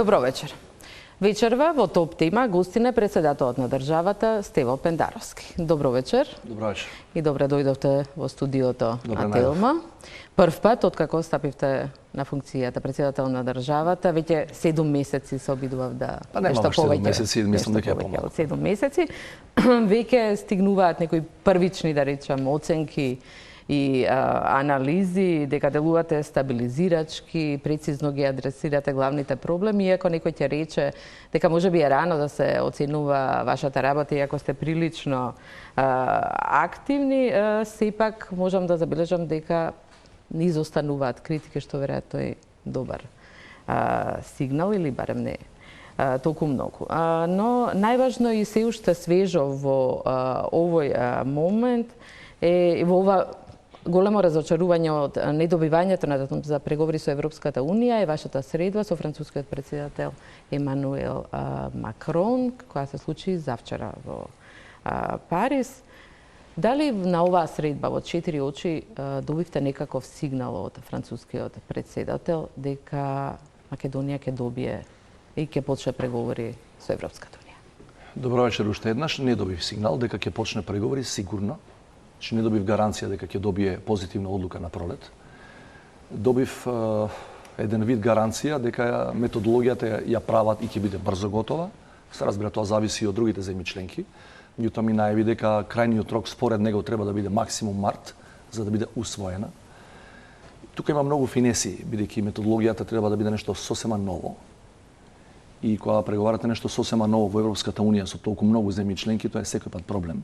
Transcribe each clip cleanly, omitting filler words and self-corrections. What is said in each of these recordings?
Добро вечер. Вечерва во топ тема гостина е председателот на државата Стево Пендаровски. Добро вечер. Добро вечер. И добре дојдовте во студиото Добре на Телма. Прв пат откако стапивте на функцијата председател на државата, веќе 7 месеци се обидував да нема баш 7 месеци, мислам дека е помалку. Од 7 месеци веќе стигнуваат некои првични, да речам, оценки и анализи, дека делувате стабилизирачки, прецизно ги адресирате главните проблеми, иако некој ќе рече дека можеби е рано да се оценува вашата работа, иако сте прилично активни, сепак можам да забележам дека не изостануваат критики, што веројатно е добар сигнал или барем не толку многу. Но најважно и се уште свежо во овој момент е во ова големо разочарување од недобивањето на датум за преговори со Европската Унија е вашата средба со францускиот председател Емануел Макрон, која се случи завчера во Париз. Дали на оваа средба во 4 очи добивте некаков сигнал од францускиот председател дека Македонија ќе добие и ќе почне преговори со Европската Унија? Добро вечер уште еднаш. Не добив сигнал дека ќе почне преговори, сигурно. Че не добив гаранција дека ќе добие позитивна одлука на пролет. Добив еден вид гаранција дека методологијата ја прават и ќе биде брзо готова. Се разбира, тоа зависи од другите земји членки. Меѓутоа ми најави дека крајниот рок според него треба да биде максимум март за да биде усвоена. Тука има многу финеси, бидејќи методологијата треба да биде нешто сосема ново. И кога преговарате нешто сосема ново во Европската Унија со толку многу земји членки, тоа е секој пат проблем.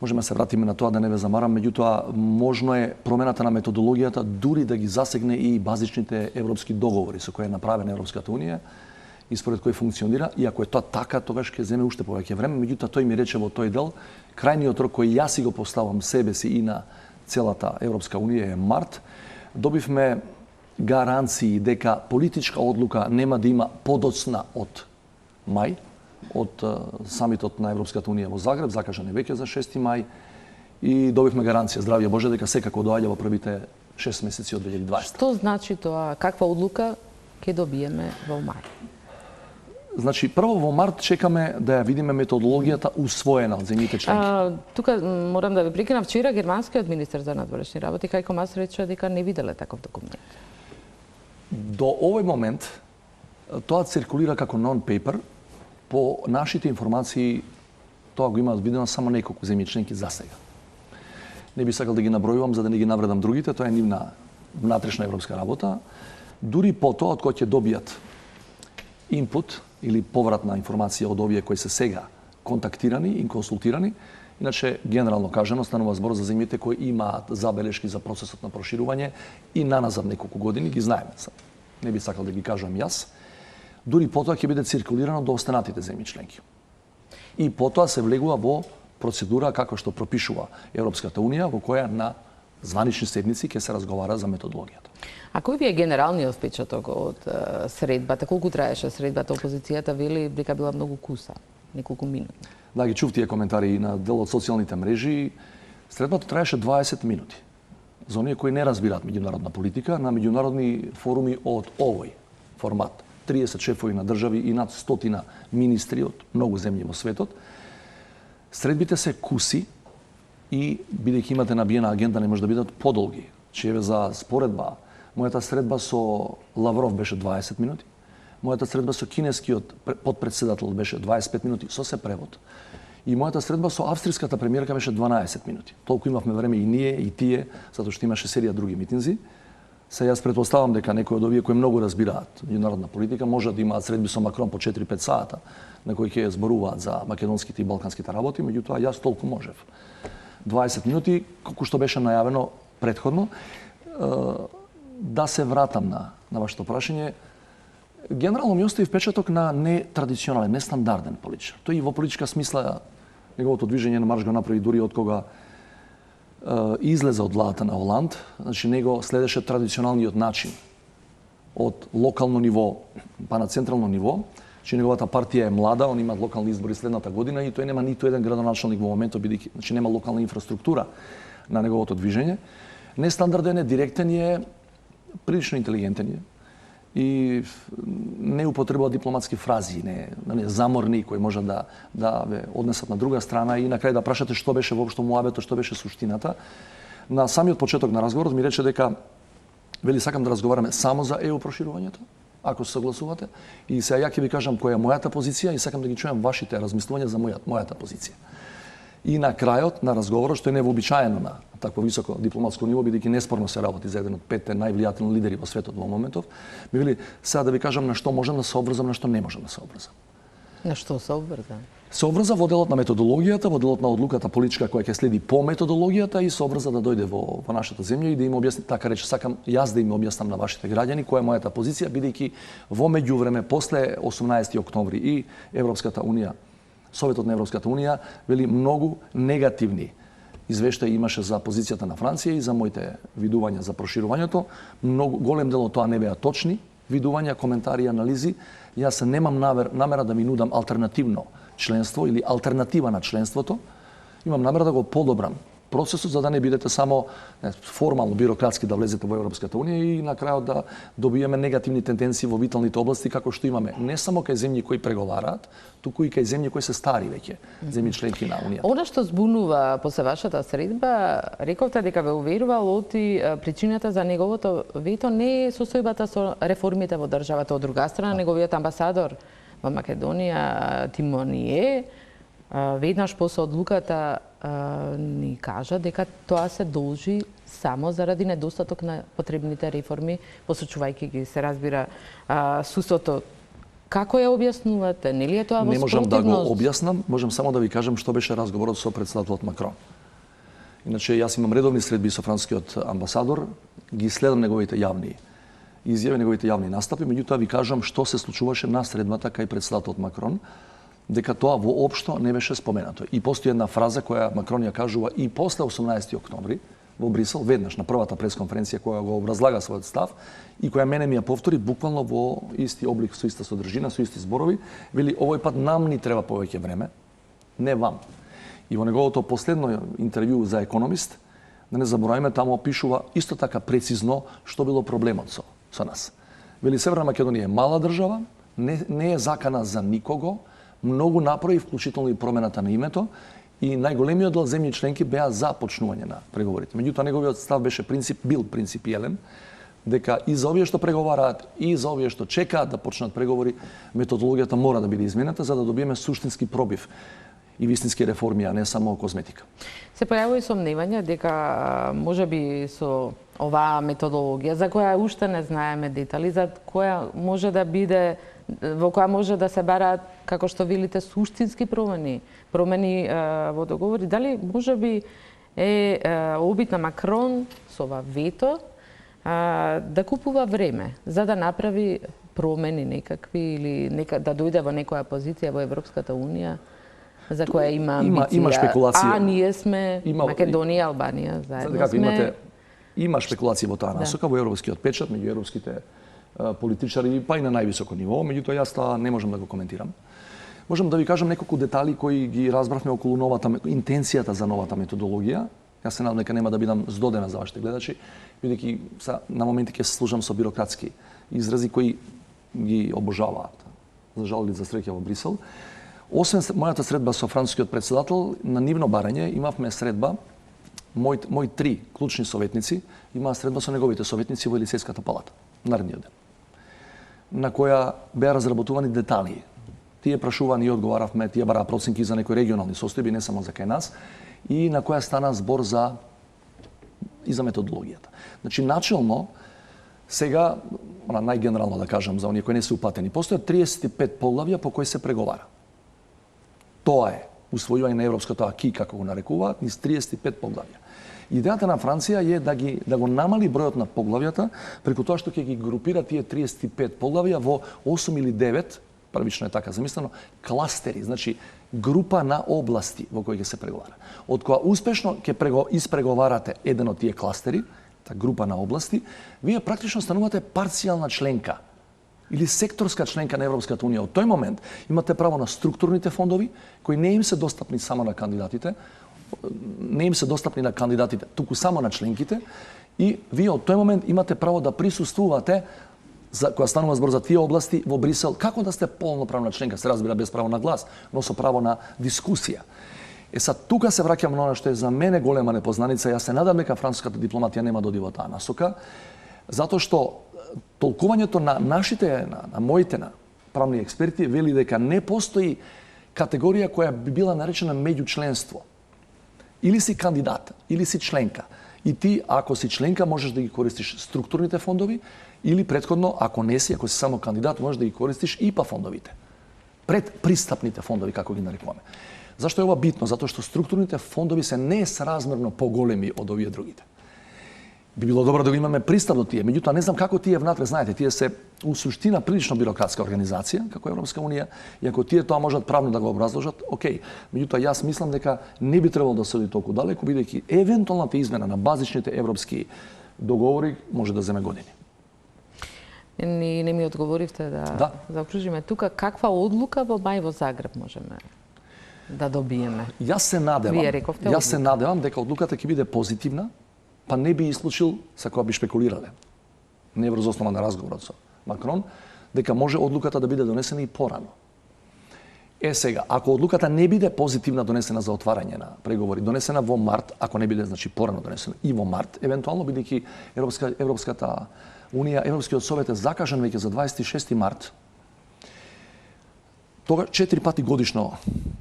Можеме да се вратиме на тоа, да не ве замарам, меѓутоа можно е промената на методологијата дури да ги засегне и базичните европски договори со кои е направена Европската Унија и според кои функционира. И ако е тоа така, тогаш ќе земе уште повеќе време, меѓутоа тој ми рече во тој дел, крајниот рок кој јас си го поставам себе си и на целата Европска Унија е март. Добивме гаранции дека политичка одлука нема да има подоцна од мај, од самитот на Европската Унија во Загреб, закажан е веќе за 6 мај, и добивме гаранција, здравје Боже, дека секако доаѓа во првите 6 месеци од 2020. Што значи тоа? Каква одлука ќе добиеме во мај? Значи, прво во март чекаме да ја видиме методологијата усвоена од земјите членки. Тука морам да ве прекинам. Вчера германскиот министер за надворешни работи Хајко Мас рече дека не виделе таков документ. До овој момент тоа циркулира како non-paper. По нашите информации, тоа го имаат видено само неколку земји членки за сега. Не би сакал да ги набројувам за да не ги навредам другите, тоа е нивна внатрешна европска работа. Дури по тоа од кој ќе добијат инпут или повратна информација од овие кои се сега контактирани и консултирани. Иначе, генерално кажано, станува збор за земјите кои имаат забелешки за процесот на проширување и наназад неколку години, ги знаеме. Не би сакал да ги кажам јас. Дури потоа ќе биде циркулирано до останатите земји членки. И потоа се влегува во процедура како што пропишува Европската Унија, во која на званични седници ќе се разговара за методологијата. А кој ви е генералниот впечаток од средбата? Колку траеше средбата? Опозицијата вели дека била многу куса, неколку минути. Да, ги чув тие коментари и на дел од социјалните мрежи. Средбата траеше 20 минути. За оние кои не разбираат меѓународна политика, на меѓународни форуми од овој формат, 30 шефови на држави и над 100 министри од многу земји во светот, средбите се куси и бидејќи имате набиена агенда не може да бидат подолги. Че за споредба, мојата средба со Лавров беше 20 минути, мојата средба со кинескиот подпредседател беше 25 минути со се превод. И мојата средба со австриската премиерка беше 12 минути. Толку имавме време и ние и тие, затоа што имаше серија други митинзи. Се јас претпоставам дека некои од овие кои многу разбираат меѓународна политика може да имаат средби со Макрон по 4-5 сата на кои ќе зборуваат за македонските и балканските работи, меѓутоа јас толку можев. 20 минути, колку што беше најавено претходно. Да се вратам на вашето прашање, генерално ми остави впечаток на нетрадиционален, нестандарден политичар. Тој и во политичка смисла неговото движење на марш го направи дури од кога излезе од владата на Оланд, значи него следеше традиционалниот начин од локално ниво па на централно ниво, че неговата партија е млада, он има локални избори следната година и тој нема ниту еден градоначалник во моментот, бидејќи значи нема локална инфраструктура на неговото движење. Нестандарден е, директен е, прилично интелигентен е и не употребува дипломатски фрази, не заморни кои може да ве однесат на друга страна и на крај да прашате што беше воопшто муабето, што беше суштината. На самиот почеток на разговорот ми рече дека вели сакам да разговараме само за ЕУ проширувањето, ако се согласувате, и сега ја ќе ви кажам која е мојата позиција и сакам да ги чујам вашите размислувања за мојата позиција. И на крајот на разговорот, што е невообичаено на такво високо дипломатско ниво, бидејќи неспорно се работи за еден од 5 највлијателни лидери во светот во моментов, ми вели сега да ви кажам на што можам да се обврзам, на што не можам да се обврзам. На што се обврза? Се обврза во делот на методологијата, во делот на одлуката политичка која ќе следи по методологијата и се обврза да дојде во нашата земја и да им објасни, така рече, сакам јас да им објаснам на вашите граѓани која е мојата позиција, бидејќи во меѓувреме после 18 октомври и Европската унија, Советот на Европската унија вели многу негативни извештаи имаше за позицијата на Франција и за моите видувања за проширувањето. Многу голем дел од тоа не беа точни видувања, коментари и анализи. Јас немам намера да ми нудам алтернативно членство или алтернатива на членството. Имам намера да го подобрам процесот за да не бидете само формално бирократски да влезете во Европската унија и на крајот да добиеме негативни тенденции во виталните области како што имаме не само кај земји кои преговараат, туку и кај земји кои се стари веќе, земји членки на Унијата. Она што збунува после вашата средба, рековте дека ве уверувал оти причината за неговото вето не е состојбата со реформите во државата, од друга страна неговиот амбасадор во Македонија Тимоние веднаш после одлуката ни кажа дека тоа се должи само заради недостаток на потребните реформи, посочувајќи ги, се разбира, судството. Како ја објаснувате? Нели е тоа во спротивност? Не можам да го објаснам, можам само да ви кажам што беше разговорот со претседателот Макрон. Иначе, јас имам редовни средби со францускиот амбасадор, ги следам неговите јавни изјави, неговите јавни настапи, меѓутоа ви кажам што се случуваше на средбата кај претседателот Макрон, дека тоа воопшто не беше споменато. И постои една фраза која Макрон ја кажува и после 18 октомври во Брисел, веднаш на првата пресконференција која го образлага својот став и која мене ми ја повтори буквално во исти облик, со иста содржина, со исти зборови, вели овој пат нам ни треба повеќе време, не вам. И во неговото последно интервју за Економист, да не забораваме, таму опишува исто така прецизно што било проблемот со нас. Вели Северна Македонија е мала држава, не е закана за никого, многу направи, вклучително и промената на името, и најголемиот дел земји членки беа за почнување на преговорите. Меѓутоа неговиот став беше бил принципиелен, дека и за овие што преговараат, и за овие што чекаат да почнат преговори, методологијата мора да биде изменета за да добиеме суштински пробив и вистински реформи, а не само козметика. Се појавува и сомневање дека можеби со оваа методологија, за која уште не знаеме детали, за која може да биде, во која може да се бараат, како што велите, суштински промени во договори, дали можеби е обид на Макрон со ова вето да купува време за да направи промени некакви или да дојде во некоја позиција во Европската унија за која има амбиција. Има шпекулација. А ние сме Македонија, Албанија, заедно сме. Има шпекулација во таа насока, во европскиот печат, меѓу европските политичари, па и на највисоко ниво, меѓутоа јас тоа не можам да го коментирам. Можам да ви кажам неколку детали кои ги разбравме околу интенцијата за новата методологија. Јас се надам дека нема да бидам здодена за вашите гледачи, бидејќи на моменти ќе се служам со бирократски изрази кои ги обожаваат. За жал или за среќа во Брисел. Освен мојата средба со францускиот претседател, на нивно барање имавме средба, мои три клучни советници имаа средба со неговите советници во Елисејската палата, наредниот ден, на која беа разработувани детали. Тие прашува, ние одговаравме, тие бараа проценки за некои регионални состојби, не само за кај нас, и на која стана збор за методологијата. Значи, начелно, сега, најгенерално да кажам, за оние кои не се упатени, постојат 35 поглавја по кои се преговара. Тоа е усвојување на европското аки, како го нарекуваат, низ 35 поглавја. Идејата на Франција е да го намали бројот на поглавјата преку тоа што ќе ги групира тие 35 поглавја во 8 или 9, првично е така замислено, кластери, значи група на области во кои ќе се преговара. Од која успешно ќе испреговарате еден од тие кластери, та група на области, вие практично станувате парцијална членка или секторска членка на Европската унија. Од тој момент имате право на структурните фондови, кои не им се достапни само на кандидатите, туку само на членките, и вие од тој момент имате право да присуствувате која станува збор за тие области во Брисел, како да сте полноправна членка, се разбира без право на глас, но со право на дискусија. Сад, тука се враќам на оно што е за мене голема непознаница. Јас се надам дека француската дипломатија нема да оди во таа насока, затоа што толкувањето на нашите, на моите, на правни експерти, вели дека не постои категорија која би била наречена меѓучленство. Или си кандидат, или си членка. И ти, ако си членка, можеш да ги користиш структурните фондови, или претходно, ако не си, ако си само кандидат, можеш да ги користиш ИПА фондовите. Предпристапните фондови, како ги нарекуваме. Зашто е ова битно? Затоа што структурните фондови се несразмерно поголеми од овие другите. Би било добро да го имаме пристап до тие, меѓутоа не знам како тие внатре, знаете, тие се у суштина прилично бирократска организација, како Европска унија, и ако тие тоа можат правно да го образложат, окей. Меѓутоа јас мислам дека не би требало да се оди толку далеку, бидејќи евентуалната измена на базичните европски договори може да земе години. Не ми одговоривте да заокружиме тука. Каква одлука во мај во Загреб можеме да добиеме? Јас се надевам дека одлуката ќе биде позитивна, па не би исклучил, са која би шпекулирале, не врз основа на разговорот со Макрон, дека може одлуката да биде донесена и порано. Сега, ако одлуката не биде позитивна донесена за отварање на преговори, донесена во март, ако не биде, значи порано донесена и во март, евентуално бидејќи Европската Унија, Европскиот совет е закажан веќе за 26 март, тога 4 пати годишно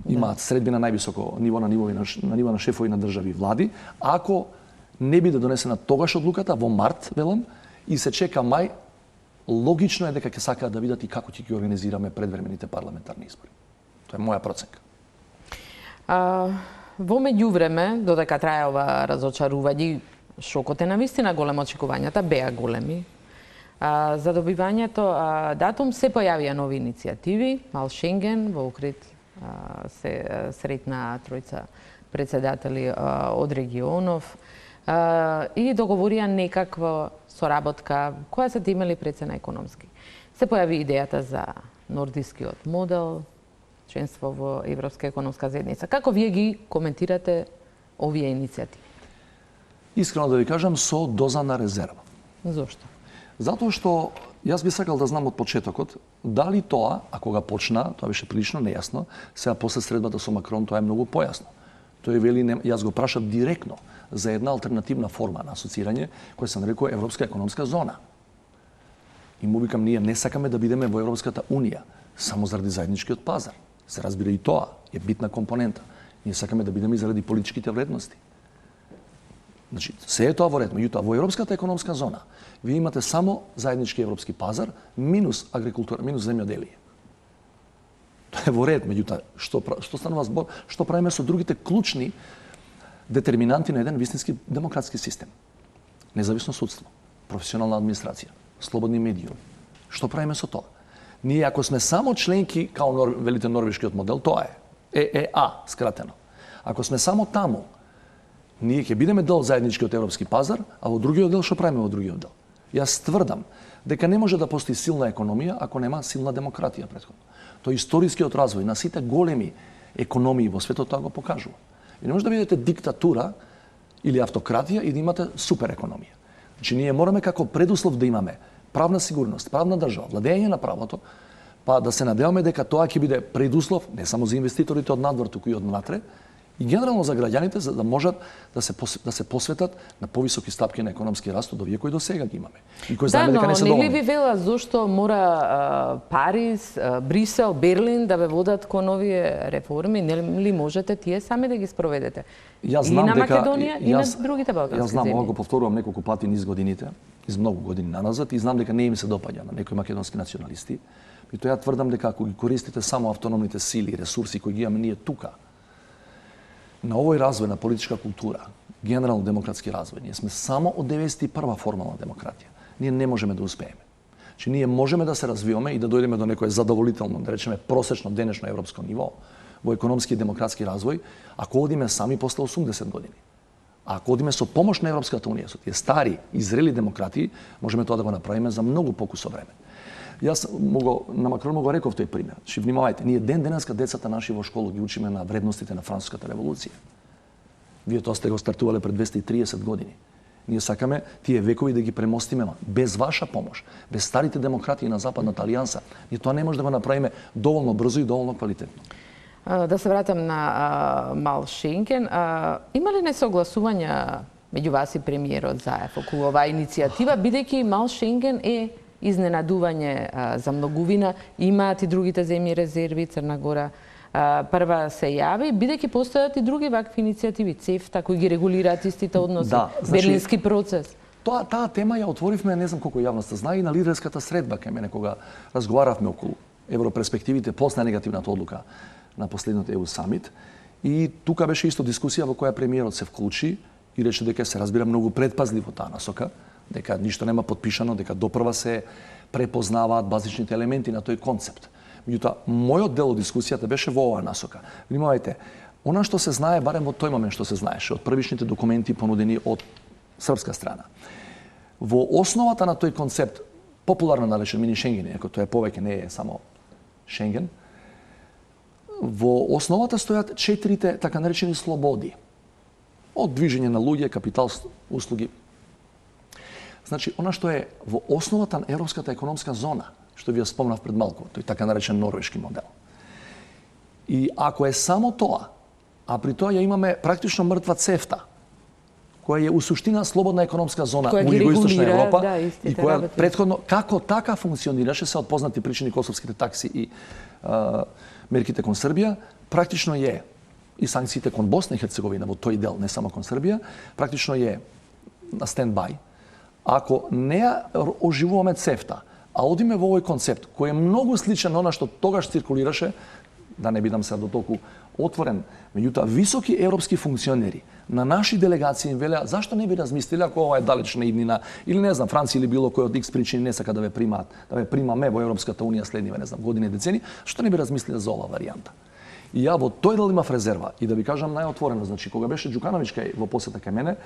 имаат средби на највисоко ниво на ниво на шефови на држави и влади. Ако не биде донесена тогаш одлуката во март, велам, и се чека мај, логично е дека ќе сакаат да видат и како ќе ги организираме предвремените парламентарни избори. Тоа е моја проценка. Во меѓувреме, додека трае ова разочарување, шокот е навистина голем, очекувањата беа големи. За добивањето датум се појавија нови иницијативи, Мал Шенген, во Охрид се сретна тројца председатели од регионов и договорија некаква соработка која се имали прецена економски. Се појави идејата за нордискиот модел, членство во Европска економска заедница. Како вие ги коментирате овие иницијативи? Искрено да ви кажам, со доза на резерва. Зошто? Затоа што јас би сакал да знам од почетокот дали тоа, ако го почна, тоа беше прилично нејасно, сега после средбата со Макрон тоа е многу појасно. Тој вели, јас го прашав директно за една алтернативна форма на асоцирање која се нарекува Европска економска зона. И му викам, ние не сакаме да бидеме во Европската унија само заради заедничкиот пазар. Се разбира и тоа е битна компонента. Ние сакаме да бидеме и заради политичките вредности. Значи, се е тоа во ред, меѓутоа во Европската економска зона вие имате само заеднички европски пазар минус агрикултура, минус земјоделие. Тоа е во ред, меѓутоа што станува збор, што правиме со другите клучни детерминанти на еден вистински демократски систем? Независно судство, професионална администрација, слободни медиуми. Што правиме со тоа? Ние ако сме само членки, као велите норвешкиот модел, тоа е ЕЕА скратено. Ако сме само таму, ние ќе бидеме дел заедничкиот европски пазар, а во другиот дел што правиме во другиот дел? Јас тврдам дека не може да постои силна економија ако нема силна демократија претходно. Тој историскиот развој на сите големи економии во светот тоа го покажува. И не може да видите диктатура или автократија и да имате супер економија. Значи ние мораме како предуслов да имаме правна сигурност, правна држава, владење на правото, па да се надеваме дека тоа ќе биде предуслов не само за инвеститорите од надвор, туку и од внатре, и генерално за граѓаните за да можат да се посветат на повисоки стапки на економски раст од овие кои до сега ги имаме. И кои знаеме дека не се доволни. Да, но не ли ви вела зошто мора Париз, Брисел, Берлин да ве водат кон овие реформи? Не ли можете тие сами да ги спроведете? Јас знам и на дека Македонија и на другите балкански земји. Јас знам, ова го повторувам неколку пати низ годините, из многу години наназад, и знам дека не им се допаѓа на некои македонски националисти. И тоа ја тврдам дека ако ги користите само автономните сили и ресурси кои ги имаме ние тука, на овој развој на политичка култура, генерално демократски развој, ние сме само од 91-ва формална демократија. Ние не можеме да успееме. Че ние можеме да се развиваме и да дојдеме до некое задоволително, да речеме просечно денешно европско ниво во економски и демократски развој, ако одиме сами после 80 години. А ако одиме со помош на Европската унија, со тие стари и зрели демократии, можеме тоа да го направиме за многу покусо време. Јас на Макрон го реков тој пример. Ши внимавајте, ние денеска децата наши во школа ги учиме на вредностите на Француската револуција. Вие тоа сте го стартувале пред 230 години. Ние сакаме тие векови да ги премостиме, без ваша помош, без старите демократии на Западната алијанса. Ние тоа не може да го направиме доволно брзо и доволно квалитетно. Да се вратам на мал Шенген. Има ли несогласувања меѓу вас и премиерот Заев околу оваа иницијатива, бидејќи мал Шенген е изненадување за многувина, имаат и другите земји резерви, Црна Гора прва се јави, бидејќи постојат и други вакви иницијативи, ЦЕФТА, кои ги регулираат истите односи, Берлински процес. Таа тема ја отворивме, не знам колку јавноста знае, и на лидерската средба кај мене кога разговаравме околу европерспективите после негативната одлука на последниот ЕУ самит. И тука беше исто дискусија во која премиерот се вклучи и рече дека се разбира многу предпазливо таа насока, дека ништо нема подпишано, дека допрва се препознаваат базичните елементи на тој концепт. Меѓутоа, мојот дел од дискусијата беше во оваа насока. Внимавајте, она што се знае, барем во тој момент што се знаеше, од првичните документи понудени од српска страна. Во основата на тој концепт, популарно наречен мини Шенген, иако тоа повеќе не е само Шенген, во основата стојат 4 така наречени слободи. Од движење на луѓе, капитал, услуги. Значи, она што е во основата на Европската економска зона, што ви ја спомнав пред малку, тој така наречен норвешки модел. И ако е само тоа, а при тоа ја имаме практично мртва ЦЕФТА, која е у суштина слободна економска зона во југоисточна Европа, и која претходно како така функционираше, се од познати причини косовските такси и мерките кон Србија, практично е и санкциите кон Босна и Херцеговина во тој дел, не само кон Србија, практично е на стендбај. Ако не ја оживуваме ЦЕФТА, а одиме во овој концепт, кој е многу сличен на она што тогаш циркулираше, да не бидам сега до толку отворен, меѓутоа високи европски функционери на наши делегации им велеа зашто не би размислиле ако ова е далечна иднина или не знам Франција или било кој од X причини не сака да ве примаат, да ве примаме во Европската унија следниве не знам години и децени, што не би размислиле за оваа варијанта. И ја во тој дел имав резерва и да ви кажам најотворено, значи кога беше Ѓукановиќ кај во посета кај мене,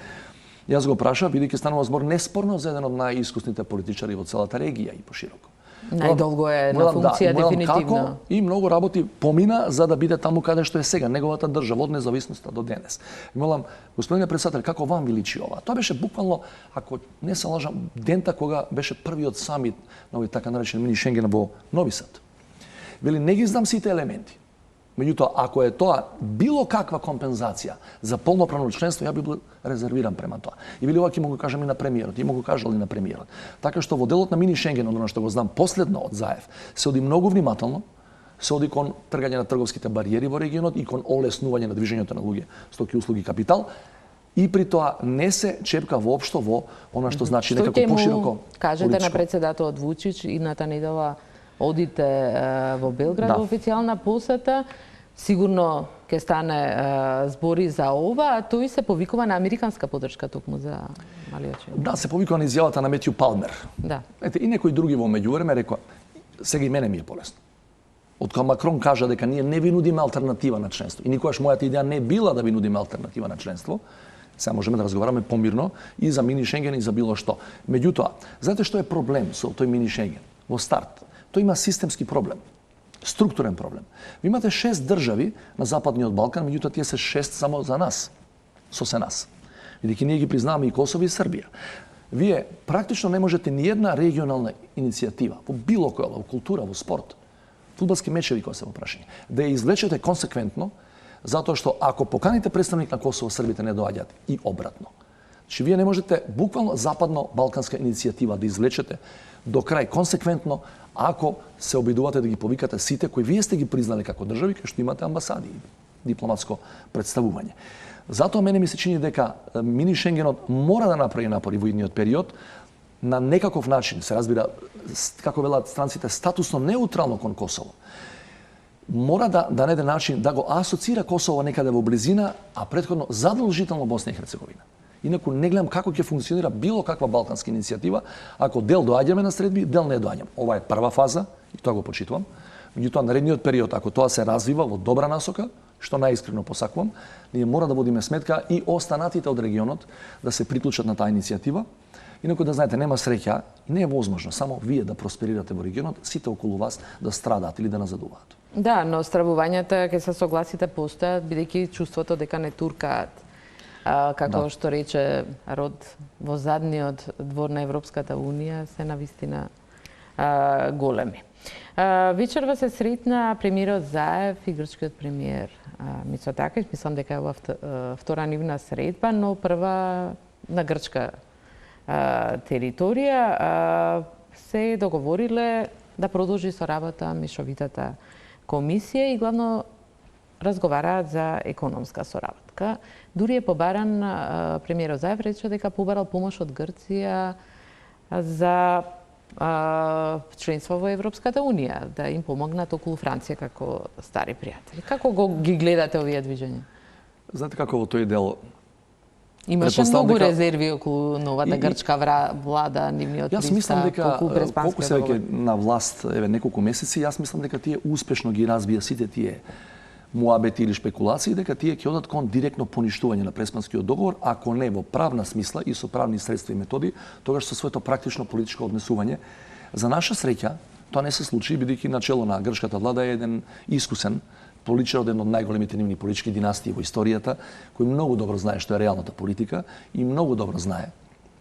јас го праша бидејќи станува збор неспорно за еден од најискусните политичари во целата регија и пошироко. Најдолго е на функција, дефинитивно. Како, и многу работи помина за да биде таму каде што е сега, неговата држава од независноста до денес. И молам, господине председател, како вам ви личи ова? Тоа беше буквално, ако не се лажам, дента кога беше првиот самит на овој така наречен мини Шенген во Нови Сад. Вели, не ги знам сите елементи. Меѓутоа, ако е тоа било каква компензација за полноправно членство, ја би бил резервиран према тоа. И вели ова ќе му го кажам и на премиерот, и му го кажал и на премиерот. Така што во делот на мини Шенген, оно што го знам последно од Заев, се оди многу внимателно, се оди кон тргање на трговските бариери во регионот и кон олеснување на движењето на луѓе, стоки, услуги, капитал. И при тоа не се чепка воопшто во она што значи некако пошироко. Кажете на председателот Вучич идната недела одите во Белград во официјална посета. Сигурно ќе стане збори за ова, а тој се повикува на американска поддршка токму за малиот Шенген. Да, се повикува на изјавата на Метју Палмер. Да. Ете, и некои други во меѓувреме рекоа, сега и мене ми е полесно. Откога Макрон кажа дека ние не ви нудиме алтернатива на членство, и никогаш мојата идеја не била да ви нудиме алтернатива на членство, сега можеме да разговараме помирно и за мини Шенген и за било што. Меѓутоа, знаете што е проблем со тој мини Шенген? Во старт, тој има системски проблем. Структурен проблем. Ви имате 6 држави на Западниот Балкан, меѓутоа тие се 6 само за нас, со се нас. Бидејќи ние ги признаваме и Косово и Србија. Вие практично не можете ни една регионална иницијатива, во било која, во култура, во спорт, фудбалски мечеви кои се во прашање, да ја извлечете консеквентно, затоа што ако поканите представник на Косово, србите не доаѓаат и обратно. Значи вие не можете буквално западно-балканска иницијатива да извлечете до крај консеквентно ако се обидувате да ги повикате сите кои вие сте ги признали како држави, кај што имате амбасади и дипломатско представување. Затоа мене ми се чини дека мини Шенгенот мора да направи напори во идниот период на некаков начин, се разбира, како велат странците, статусно неутрално кон Косово. Мора да најде начин да го асоцира Косово некаде во близина, а претходно задолжително Босна и Херцеговина. Инаку не гледам како ќе функционира било каква балканска иницијатива, ако дел доаѓаме на средби, дел не доаѓаме. Ова е прва фаза и тоа го почитувам. Меѓутоа наредниот период, ако тоа се развива во добра насока, што најискрено посакувам, ние мора да водиме сметка и останатите од регионот да се приклучат на таа иницијатива. Инаку да знаете, нема среќа, не е возможно само вие да просперирате во регионот, сите околу вас да страдаат или да назадуваат. Да, но стравувањата ќе се согласите постојат, бидејќи чувството дека не туркаат како што рече Род, во задниот двор на Европската Унија се навистина големи. Вечерва се сретна премиерот Заев и грчкиот премиер Мицотакис. Мислам дека е ова втора нивна средба, но прва на грчка територија. Се договориле да продолжи со работа мешовитата комисија и главно разговараат за економска соработка. Дури е побаран, премиерот Заев рече дека побарал помош од Грција за членство во Европската Унија, да им помогнат околу Франција како стари пријатели. Како ги гледате овие движења? Знаете како во тој дел имаше многу резерви околу новата грчка влада, нивниот пристап, околу преспанскиот колку се веќе на власт неколку месеци, јас мислам дека тие успешно ги разбија сите тие муабети или шпекулации, дека тие ќе одат кон директно поништување на преспанскиот договор, ако не во правна смисла и со правни средства и методи, тогаш со своето практично политичко однесување. За наша среќа, тоа не се случи, бидејќи начело на грчката влада е еден искусен политичар од една од најголемите нивни политички династии во историјата, кој многу добро знае што е реалната политика и многу добро знае,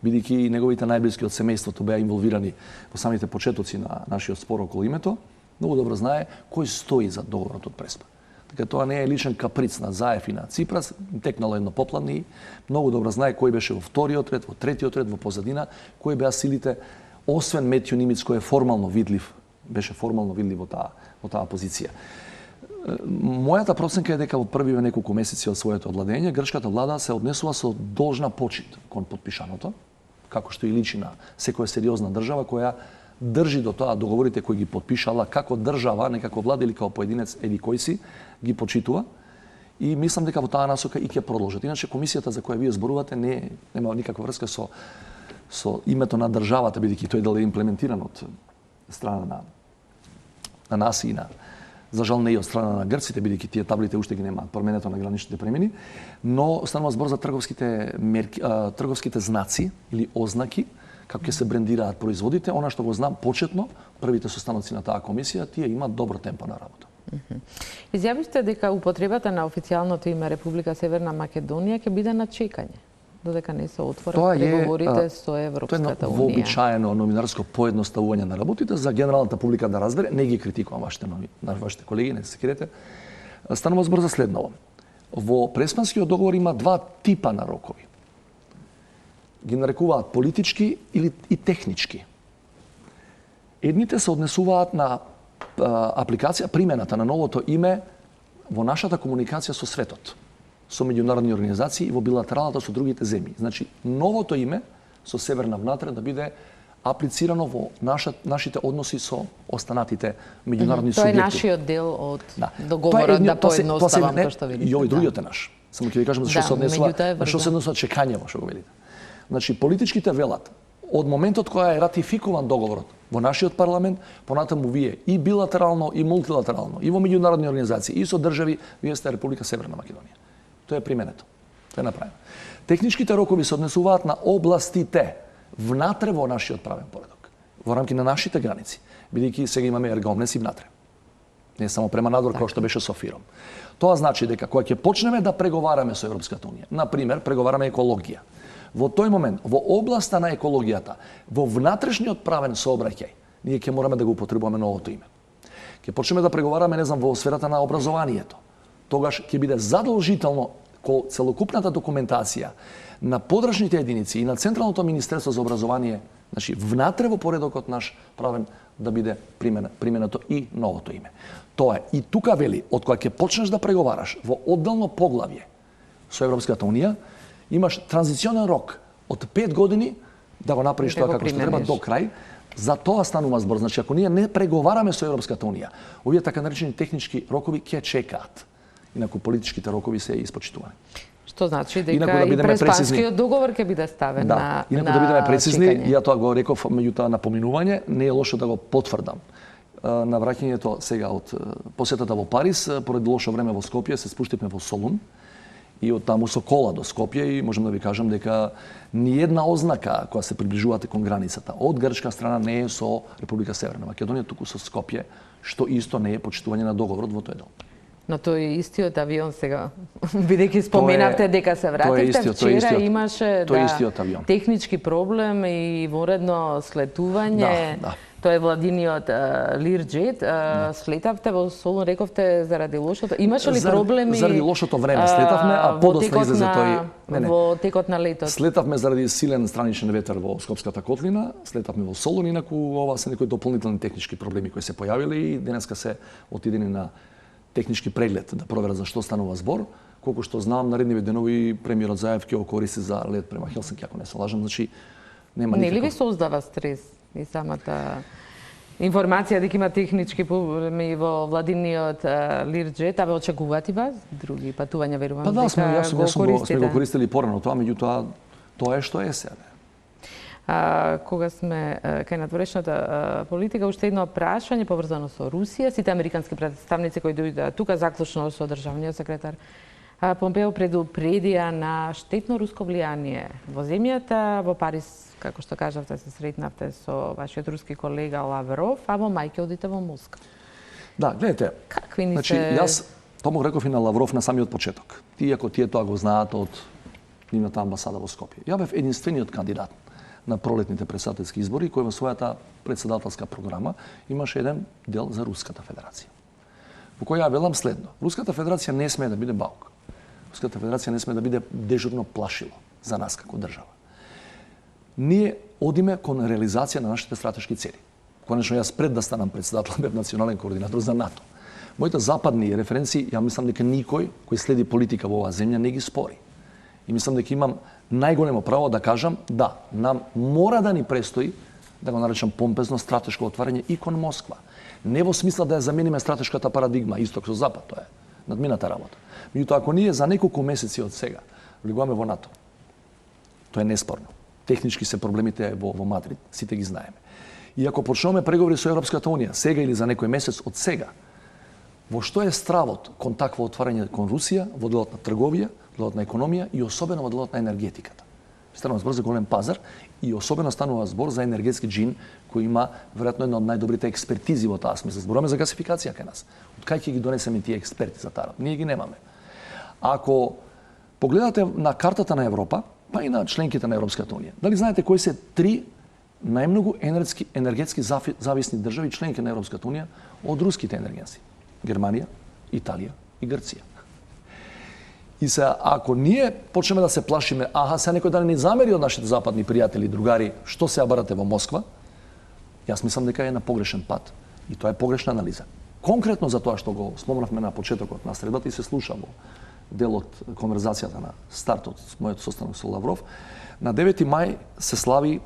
бидејќи неговите најблиски од семејството беа инволвирани во самите почетоци на нашиот спор околу името, многу добро знае кој стои за договорот од Преспа. Така тоа не е личен каприц на Заев и на Ципрас, текнало едно попладни, многу добро знае кој беше во вториот ред, во третиот ред, во позадина, кои беа силите, освен Метју Нимиц кој е формално видлив, беше формално видлив во таа позиција. Мојата проценка е дека во првиве неколку месеци од своето владење, грчката влада се однесува со должна почит кон потпишаното, како што и личи на секоја сериозна држава која држи до тоа договорите кои ги потпишала како држава, не како влада или како поединец или кој си, ги почитува. И мислам дека во таа насока и ќе продолжат. Иначе комисијата за која вие зборувате нема никаква врска со името на државата, бидејќи тој дел е имплементиран од страна на нас и на за жал не и од страна на грците, бидејќи тие таблите уште ги немаат променето на граничните премини, но станува збор за трговските знаци или ознаки, како ќе се брендираат производите. Она што го знам почетно, првите состаноци на таа комисија, тие имаат добро темпо на работа. Изјавивте дека употребата на официјалното име Република Северна Македонија ќе биде на чекање, додека не се отворат преговорите со Европската Унија. Тоа е вообичаено новинарско поедноставување на работите за генералната публика да разбере, не ги критикувам вашите колеги, не се секирете. Станува збор за следново. Во Преспанскиот договор има два типа на рокови. Ги нарекуваат политички или и технички. Едните се однесуваат на апликација, примената на новото име во нашата комуникација со светот, со меѓународни организации и во билатералната со другите земји. Значи, новото име со Северна внатре да биде аплицирано во нашите односи со останатите меѓународни субјекти. Тоа е нашиот дел од договорот да поедноставам тоа што видите. И овој другиот е наш. Само ќе ви кажам зашто се однесува, зашто се однесува чекањево, што го видите. Значи, политичките велат, од моментот која е ратификуван договорот во нашиот парламент, понатаму вие и билатерално, и мултилатерално, и во меѓународни организации, и со држави, вие сте Република Северна Македонија. Тоа е применето. Тоа е направено. Техничките рокови се однесуваат на областите внатре во нашиот правен поредок, во рамки на нашите граници, бидејќи сега имаме ергомнес и внатре. Не само према надвор, како што беше со ФИРОМ. Тоа значи дека кога ќе почнеме да преговараме со Европската Унија, на пример, преговараме екологија, во тој момент, во областа на екологијата, во внатрешниот правен сообраќај, ние ќе мораме да го употребуваме новото име. Ќе почнеме да преговараме, во сферата на образованието. Тогаш ќе биде задолжително целокупната документација на подрачните единици и на Централното министерство за образование, значи внатре во поредокот наш правен да биде применето и новото име. Тоа е. И тука вели, од кога ќе почнеш да преговараш во одделно поглавје со Европската Унија, имаш транзиционен рок од 5 години да го направиш тоа како што треба до крај. За тоа станува збор. Значи, ако ние не преговараме со Европската Унија, овие така наречени технички рокови ќе чекаат. Инаку политичките рокови се испочитувани. Што значи дека и преспанскиот договор ќе биде ставен на чекање. Инаку да бидеме прецизни, ја тоа го реков меѓутоа на поминување, не е лошо да го потврдам. На враќањето сега од посетата во Париз, поради лошо време во Скопје, се спуштивме во Солун и од таму со кола до Скопје и можам да ви кажам дека ни една ознака која се приближувате кон границата од грчка страна не е со Република Северна Македонија, туку со Скопје, што исто не е почитување на договорот во тој дел. Но тој е истиот авион сега. Бидејќи споменавте дека се вративте, вчера имаше технички проблем и воредно слетување. Тоа е владиниот Learjet. Слетавте во Солун, рековте заради лошото. Имаше ли проблеми? Заради лошото време слетавме, а подоцна излезе тој. Во текот на летот. Слетавме заради силен страничен ветер во Скопската котлина, слетавме во Солун, инаку ова се некои дополнителни технички проблеми кои се појавиле и денеска се отидени на технички преглед да проверат за што станува збор. Колку што знам, наредниви денови премиерот Заев ќе го користи за лет према Хелсинки, ако не се лажам, значи нема никаков. Не ли ви создава стрес и самата информација дека има технички проблеми во владиниот Learjet, а ве очекуваат и вас други патувања, верувам дека сме го користили порано тоа, меѓутоа тоа е што е сега. Кога сме кај надворешната политика, уште едно прашање поврзано со Русија. Сите американски представници кои дојдоа тука, заклучно со државниот секретар Помпео, предупредија на штетно руско влијание во земјата. Во Париз, како што кажавте, се сретнавте со вашиот руски колега Лавров, а во мај ќе одите во Москва. Да, гледате. Какви ни се... Јас тоа реков и на Лавров на самиот почеток. Иако тие тоа го знаат од нивната амбасада во Скопје. Ја бев единствениот кандидат на пролетните претседателски избори, кој во својата претседателска програма имаше еден дел за Руската Федерација. Во кој ја велам следно. Руската Федерација не смее да биде баук. Руската Федерација не смее да биде дежурно плашило за нас како држава. Ние одиме кон реализација на нашите стратешки цели. Конечно, јас пред да станам претседател бев национален координатор за НАТО. Моите западни референции, ја мислам дека никој кој следи политика во оваа земја не ги спори. И мислам дека имам најголемо право да кажам да, нам мора да ни престои, да го наречам помпезно, стратешко отварање и кон Москва. Не во смисла да ја замениме стратешката парадигма исток со запад, тоа е надмината работа. Меѓутоа, ако ние за неколку месеци од сега влегуваме во НАТО, тоа е неспорно. Технички се проблемите во Мадрид, сите ги знаеме. И ако почнеме преговори со Европската унија, сега или за некој месец од сега, во што е стравот кон такво отварање кон Русија, во делот на трговија, делот на економија и особено во делот на енергетиката. Станува збор за голем пазар и особено станува збор за енергетски джин кој има веројатно една од најдобрите експертизи во таа смисла. Зборуваме за гасификација кај нас. Од кај ќе ги донесеме тие експерти за таа? Ние ги немаме. Ако погледате на картата на Европа, па и на членките на Европската унија, дали знаете кои се три најмногу енергетски зависни држави членки на Европската унија од руските енергенси? Германија, Италија и Грција. И се, ако ние почнеме да се плашиме, се некој да не замери од нашите западни пријатели и другари, што се барате во Москва, јас мислам дека е на погрешен пат. И тоа е погрешна анализа. Конкретно за тоа што го спомнавме на почетокот на средбата и се слуша во делот конверзацијата на стартот с мојот состанок со Лавров, на 9 мај се слави,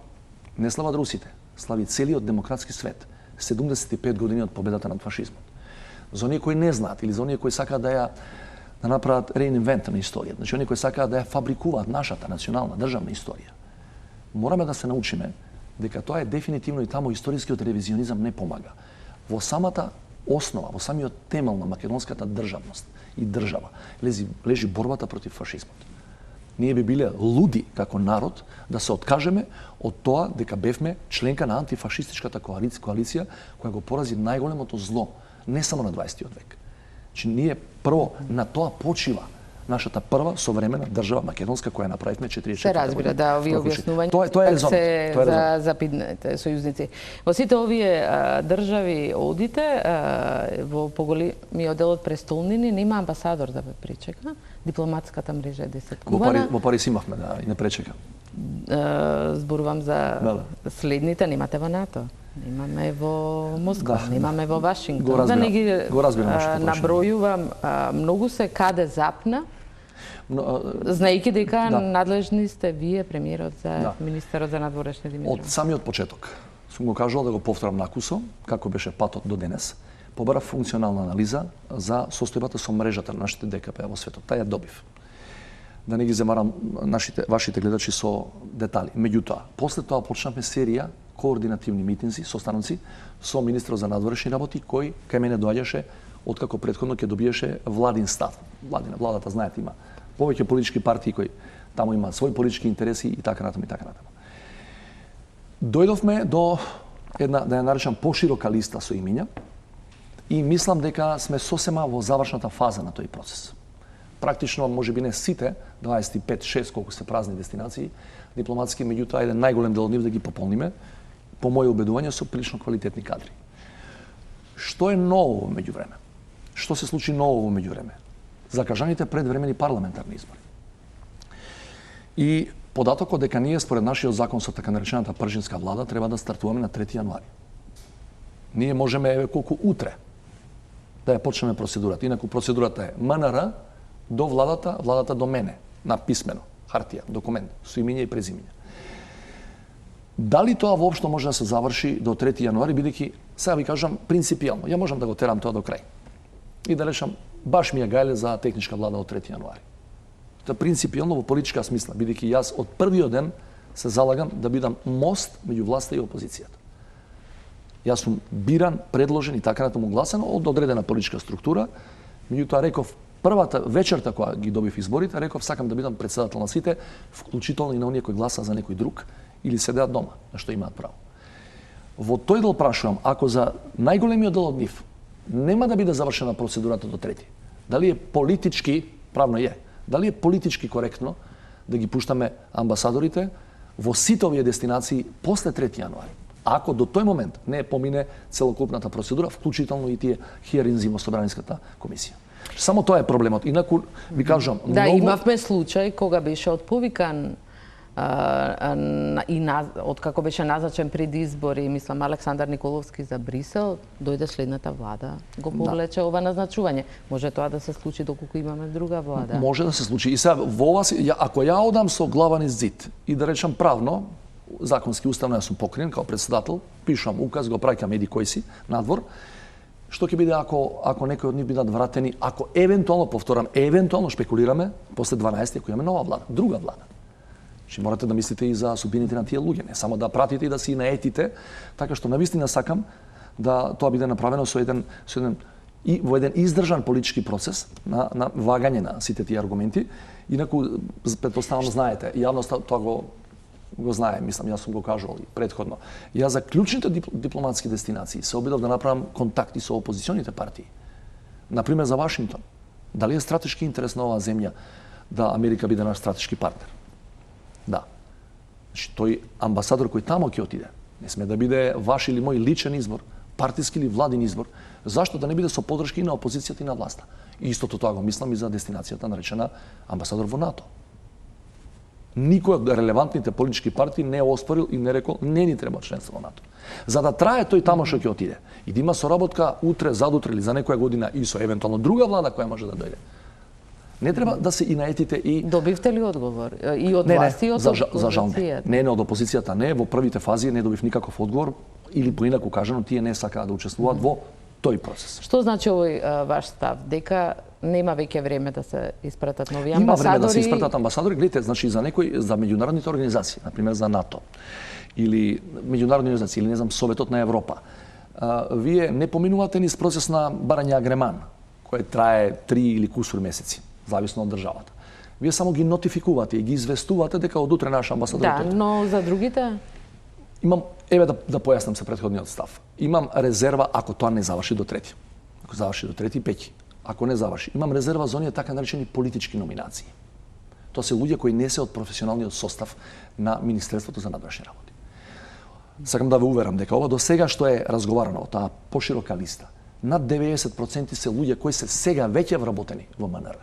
не слават русите, слави целиот демократски свет, 75 години од победата над фашизмот. За оние кои не знаат или за оние кои сакаат да направат реинвент на историјата, значи оние кои сакаат да ја фабрикуваат нашата национална државна историја, мораме да се научиме дека тоа е дефинитивно и таму историскиот ревизионизам не помага. Во самата основа, во самиот темел на македонската државност и држава лежи борбата против фашизмот. Ние би биле луди како народ да се откажеме од тоа дека бевме членка на антифашистичката коалиција која го порази најголемото зло не само на 20. век. Че ние прво на тоа почива нашата прва современа држава македонска која направивме 44 Се разбира, да, овие објаснувања. Тоа е резон. За западните сојузници. Во сите овие држави одите, во поголемиот дел од престолнини нема амбасадор да ве пречека. Дипломатската мрежа е десеткувана. Во Париз имавме, да, и не пречека. Зборувам за следните, немате во НАТО. Немаме во Москва, немаме во Вашингтон. Да не ги набројувам, многу се каде запна, знаејќи дека надлежни сте вие, премиерот за министерот за надворешни Димитров. Од самиот почеток сум го кажал да го повторам накусо, како беше патот до денес. Побарав функционална анализа за состојбата со мрежата на нашите ДКП во светот. Тај ја добив. Да не ги земарам вашите гледачи со детали. Меѓутоа, после тоа почнавме серија координативни митинзи, состаноци со министерот за надворешни работи, кој кај мене доаѓаше откако претходно ќе добиеше владин став. Владата, знаете, има повеќе политички партии кои таму имаат своји политички интереси и така натаму и така натаму. Дојдовме до една, да ја наречам, поширока листа со имиња и мислам дека сме сосема во завршната фаза на тој процес. Практично, може би не сите, 25-6 колку се празни дестинации дипломатски, меѓутоа еден најголем дел од нив да ги пополниме, по моје убедување со прилично квалитетни кадри. Што е ново во меѓувреме? Што се случи ново во меѓувреме? Закажаните предвремени парламентарни избори. И податокот дека ние според нашиот закон со така наречената пржинска влада треба да стартуваме на 3 јануари. Ние можеме еве колку утре да ја почнеме процедурата. Инаку процедурата е МНР до владата, владата до мене, на писмено, хартија, документ, со имиња и презимиња. Дали тоа воопшто може да се заврши до 3 јануари, бидејќи, сега ви кажам, принципијално, ја можам да го терам тоа до крај. И да решам, баш ми е гајле за техничка влада од 3 јануари. Тоа принципијално во политичка смисла, бидејќи јас од првиот ден се залагам да бидам мост меѓу власта и опозицијата. Јас сум биран, предложен и така натаму гласен од одредена политичка структура, меѓутоа реков првата вечерта кога ги добив изборите, реков сакам да бидам председател на сите, вклучително и на оние кои гласа за некој друг или седеат дома, на што имаат право. Во тој дел прашувам, ако за најголемиот дел од нив нема да биде завршена процедурата до 3, дали е политички, правно е, дали е политички коректно да ги пуштаме амбасадорите во сите овие дестинации после 3 јануари? Ако до тој момент не помине целокупната процедура, вклучително и тие хиеринзи во Собраниската комисија. Само тоа е проблемот. Инаку, ви кажам, да, многу... имавме случај кога беше отповикан откако беше назначен пред избори, мислам, Александар Николовски за Брисел, дојде следната влада, го повлече ова назначување. Може тоа да се случи доколку имаме друга влада? Може да се случи. И сега, во ова, ако ја одам со глава низ зид и да речам правно, законски уставно јас сум покрен као председател, пишам указ, го праќам еди кој си надвор, што ќе биде ако некој од нив бидат вратени, ако евентуално, повторам, евентуално шпекулираме после 12 ако имаме нова влада, друга влада. Значи морате да мислите и за судбините на тие луѓе, не само да пратите и да си наетите, така што навистина сакам да тоа биде направено и во еден издржан политички процес на вагање на сите тие аргументи. Инаку претпоставам знаете, јавноста тоа го знае, мислам, јас сум го кажувал и претходно. Јас за клучните дипломатски дестинации се обидов да направам контакти со опозиционите партии. Например за Вашингтон. Дали е стратешки интерес на оваа земја да Америка биде наш стратешки партнер? Да. Значи, тој амбасадор кој тамо ќе отиде, не сме да биде ваш или мој личен избор, партиски или владин избор, зашто да не биде со поддршка и на опозицијата и на власта. И истото тоа го мислам и за дестинацијата наречена амбасадор во НАТО. Никој од релевантните политички партии не оспорил и не рекол не ни треба членство во НАТО. За да трае тој тамо што ќе отиде и да има соработка утре, задутре или за некоја година и со евентуално друга влада која може да дојде. Не треба да се и наетите и... Добивте ли одговор? И од власти и од опозицијата? За жал не. Не, од опозицијата не. Во првите фази не добив никаков одговор или поинаку кажано, тие не сакаат да учествуваат во тој процес. Што значи овој ваш став? Дека нема веќе време да се испратат нови амбасадори? Има време да се испратат амбасадори. Гледате, значи за меѓународните организации, на пример за НАТО или меѓународни организации или не знам Советот на Европа. Вие не поминувате низ процес на барање агреман, кој трае 3 или кусур месеци, зависно од државата. Вие само ги нотификувате и ги известувате дека од утре наш амбасадор Да, но за другите? Имам, еве да појаснам се претходниот став. Имам резерва ако тоа не заврши до 3. Ако заврши до 3, пеќе. Ако не заврши, имам резерва за оние така наречени политички номинации. Тоа се луѓе кои не се од професионалниот состав на Министерството за надвршни работи. Сакам да ве уверам дека ова до сега што е разговарано, таа поширока листа, над 90% се луѓе кои се сега веќе вработени во МНР.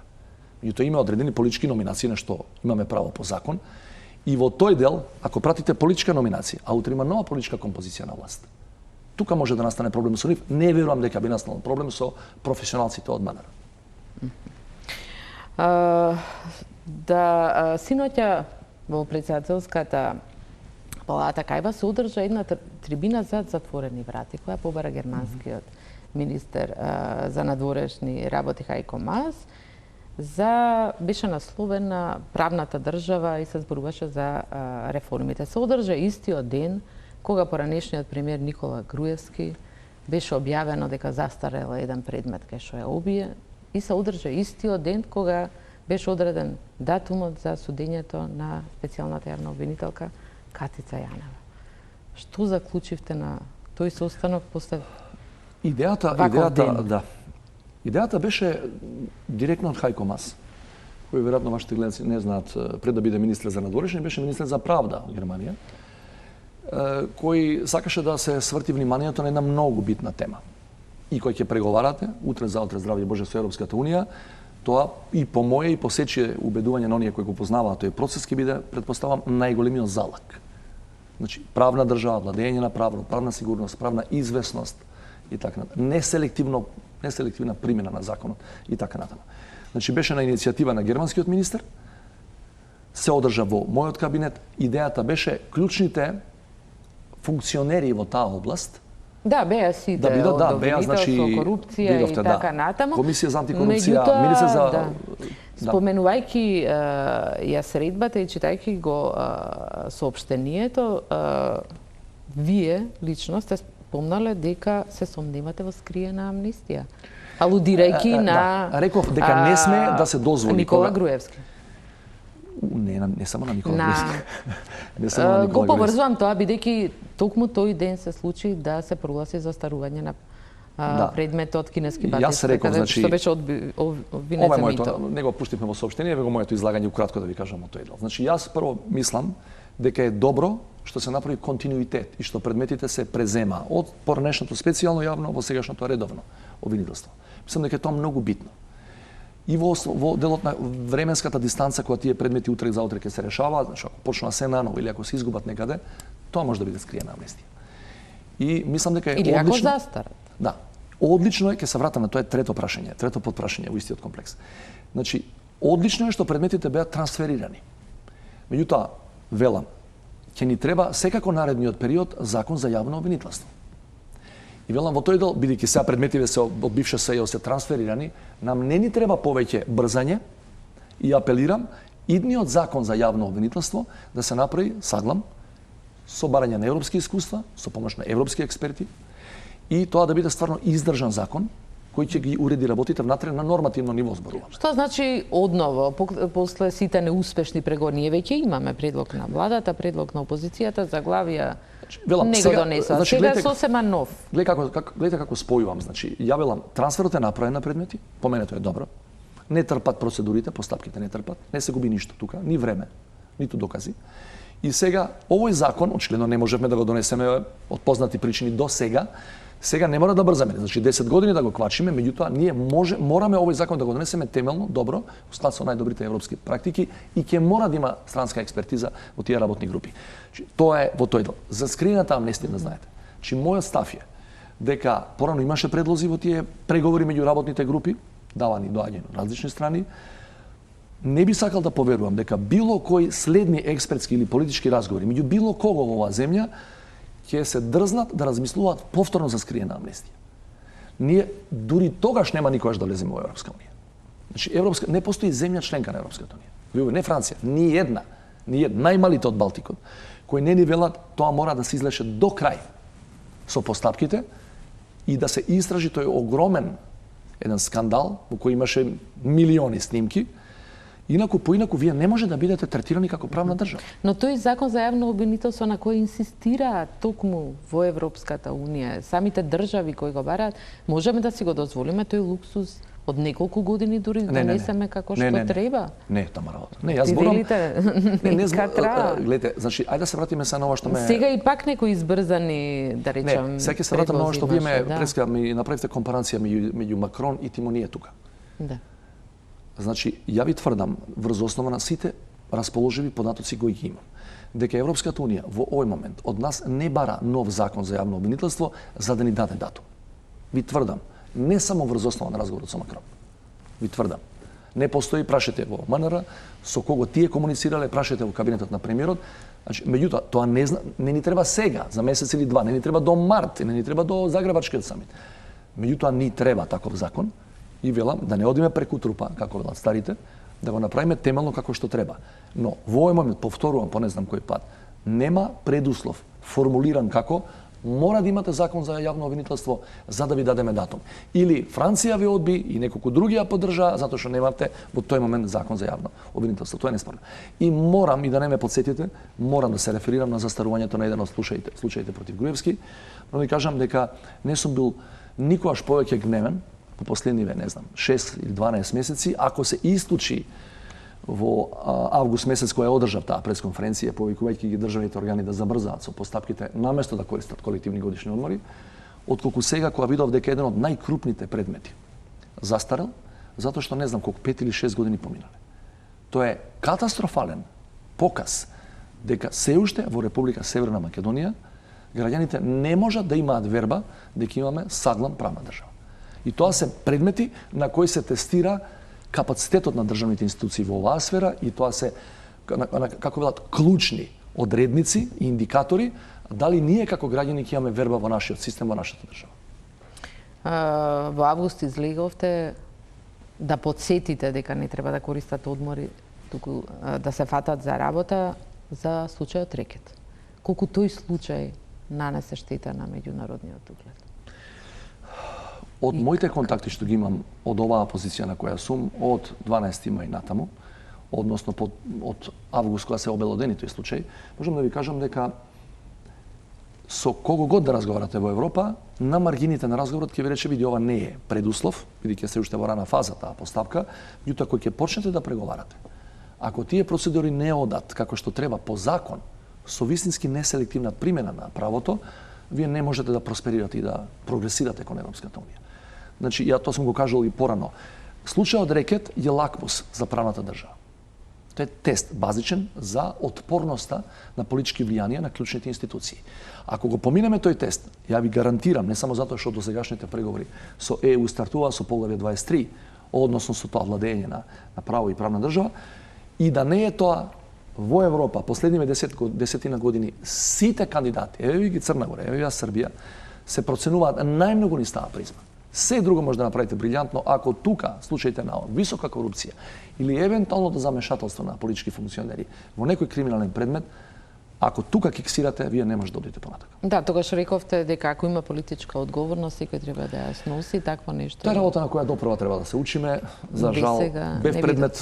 Меѓутоа има одредени политички номинации на што имаме право по закон. И во тој дел, ако пратите политичка номинација, а утре има нова политичка композиција на власт, тука може да настане проблем со нив. Не верувам дека би настанал проблем со професионалците од МНР. Синоќа во председателската палата кај вас се одржа една трибина за затворени врати, која побара германскиот министер за надворешни работи Хајко Мас, беше насловена правната држава и се зборуваше за реформите. Се одржа истиот ден кога поранешниот премиер Никола Груевски беше објавено дека застарел еден предмет кај што ја обие и се одржа истиот ден кога беше одреден датумот за судењето на специјалната јавна обвинителка Катица Јанева. Што заклучивте на тој состанок после Идејата беше директно од Хајко Мас, кој веројатно вашите гледаци не знаат, пред да биде министер за надворешни, беше министер за правда во Германија, кој сакаше да се сврти вниманието на една многу битна тема. И кој ќе преговарате, утре за здравје Боже со Европската Унија, тоа и по моје и по сечие убедување на оние кои го познаваат тој процес ќе биде, претпоставам, најголемиот залак. Значи, правна држава, владење на право, правна сигурност, правна известност и така натаму. Неселективна примена на законот и така натаму. Значи, беше на иницијатива на германскиот министер, се одржа во мојот кабинет. Идејата беше клучните функционери во таа област беа сите од обвинителство, корупција и така натаму. Комисија за антикорупција, министер за... Споменувајќи ја средбата и читајќи го соопштението, вие лично сте спомнале дека се сомневате во скриена амнистија. Алудирајќи на... Реков дека не сме да се дозволи... Никола Груевски. Не само на Никола Груевски. Го поврзувам тоа, бидејќи токму тој ден се случи да се прогласи застарување на предметот кинески батист, што беше обвинет за мито. Не го пуштивме во соопштение, во моето излагање ukratko да ви кажам о тој дел. Значи, јас прво мислам дека е добро што се направи континуитет и што предметите се презема од поранешното специјално јавно во сегашното редовно обвинителство. Мислам дека е тоа многу битно. И во делот на временската дистанца кога тие предмети утре за утре ќе се решаваат, значи ако почнува се наново или ако се изгубат некаде, тоа може да биде скриена амнестија. И мислам дека е или одлично. Или ако застарат. Да. Одлично е, ќе се вратам на тоа трето прашање, трето подпрашање во истиот комплекс. Значи, одлично е што предметите беа трансферирани. Меѓутоа, велам, ќе ни треба секако наредниот период закон за јавно обвинителство. И велам во тој дел, бидејќи сега предметиве се од бивше СЈО се трансферирани, нам не ни треба повеќе брзање и апелирам идниот закон за јавно обвинителство да се направи, саглам, со барање на европски искуства, со помош на европски експерти и тоа да биде стварно издржан закон кој ќе ги уреди работите внатре на нормативно ниво, зборувам. Што значи одново, после сите неуспешни преговори, ние веќе имаме предлог на владата, предлог на опозицијата, заглавија не го донесува. Сега сосема нов. Гледате како спојувам, значи, ја велам, трансферот е направен на предмети, по мене тоа е добро. Не трпат процедурите, постапките не трпат, не се губи ништо тука, ни време, ниту докази. И сега, овој закон, очигледно не можевме да го донесеме од познати причини до сега, сега не мора да брзаме, значи 10 години да го квачиме, меѓутоа ние мораме овој закон да го донесеме темелно, добро, во склад со најдобрите европски практики и ќе мора да има странска експертиза во тие работни групи. Тоа е во тој дел. За скриената амнестија, да знаете. Мојот став е дека порано имаше предлози во тие преговори меѓу работните групи, давани доаѓања на различни страни. Не би сакал да поверувам дека било кој следни експертски или политички разговори меѓу било кого во оваа земја ќе се дрзнат да размислуваат повторно за скриена амнестија. Ние дури тогаш нема никогаш да влеземе во Европска унија. Значи не постои земја членка на Европската унија. Не Франција, ни една, најмалите од Балтикот, кои не ни велат тоа мора да се излеше до крај со постапките и да се истражи тој огромен еден скандал во кој имаше милиони снимки. Поинаку вие не може да бидете третирани како правна држава. Но тој закон за јавно обвинителство на кој инсистираат токму во Европската унија, самите држави кои го бараат, можеме да си го дозволиме тој луксуз од неколку години дури да донесеме како што треба? Не, Тамара. Не, јас зборам. Гледате, значи ајде да се вратиме се на ова што ме сега и пак некои избрзани, да речам. Не, сега ќе се вратам на ова што вие ме ми направивте компарација меѓу Макрон и Тимонија тука. Да. Значи, ја ви тврдам, врз основа на сите расположиви податоци кои ги имам, дека Европската унија во овој момент од нас не бара нов закон за јавно обвинителство за да ни даде датум. Ви тврдам, не само врз основа на разговорот со Макрон. Ви тврдам. Не постои, прашете во МНР, со кого тие комуницирале, прашете во кабинетот на премиерот. Значи, меѓутоа, тоа не ни треба сега, за месец или два, не ни треба до март, не ни треба до Загребачкиот самит. Меѓутоа, ни треба таков закон. И велам да не одиме преку трупа, како велат старите, да го направиме темелно како што треба. Но во овој момент, повторувам по не знам кој пат, нема предуслов формулиран како мора да имате закон за јавно обвинителство за да ви дадеме датум. Или Франција ви одби и неколку други ја поддржа затоа што немате во тој момент закон за јавно обвинителство. Тоа е неспорно. И морам, и да не ме потсетите, морам да се реферирам на застарувањето на еден од случаите против Груевски, но ви кажам дека не сум бил никогаш повеќе гневен по последниве, не знам, 6 или 12 месеци, ако се исклучи во август месец која одржав таа пресконференција, повикувајќи ги државните органи да забрзаат со постапките наместо да користат колективни годишни одмори, отколку сега кога видов дека еден од најкрупните предмети застарел, затоа што не знам колку 5 или 6 години поминале. Тоа е катастрофален показ дека се уште во Република Северна Македонија граѓаните не можат да имаат верба дека имаме саглан правна држава. И тоа се предмети на кои се тестира капацитетот на државните институции во оваа сфера и тоа се, како велат, клучни одредници и индикатори дали ние како граѓани ќе имаме верба во нашиот систем, во нашата држава. Во август излеговте да подсетите дека не треба да користат одмори, туку да се фатат за работа за случајот рекет. Колку тој случај нанесе штета на меѓународниот углед? Од моите контакти што ги имам од оваа позиција на која сум, од 12 май натаму, односно од август кога се обелодени тој случај, можам да ви кажам дека со кого год да разговарате во Европа, на маргините на разговорот ќе ви рече види ова не е предуслов, бидејќи се уште во рана фаза таа постапка, меѓутоа кој ќе почнете да преговарате. Ако тие процедури не одат како што треба по закон, со вистински неселективна примена на правото, вие не можете да просперирате и да прогресирате кон Европската унија. Значи, ја тоа сум го кажал и порано. Случајот рекет е лакмус за правната држава. Тоа е тест базичен за отпорноста на политички влијанија на клучните институции. Ако го поминеме тој тест, ја ви гарантирам, не само затоа што досегашните преговори со ЕУ стартува со поглавје 23, односно со тоа владење на право и правна држава, и да не е тоа во Европа последниве десетина години сите кандидати, еве ви ги Црна Гора, еве ви Србија, се проценуваат најмногу низ таа призма. Се друго може да направите брилјантно ако тука случаите на висока корупција или евентуалното замешателство на политички функционери во некој криминален предмет, ако тука киксирате, вие не може да одите понатака. Да, тогаш рековте дека ако има политичка одговорност, секој треба да ја сноси такво нешто. Тоа е работа на која допрва треба да се учиме. За жал, бев предмет,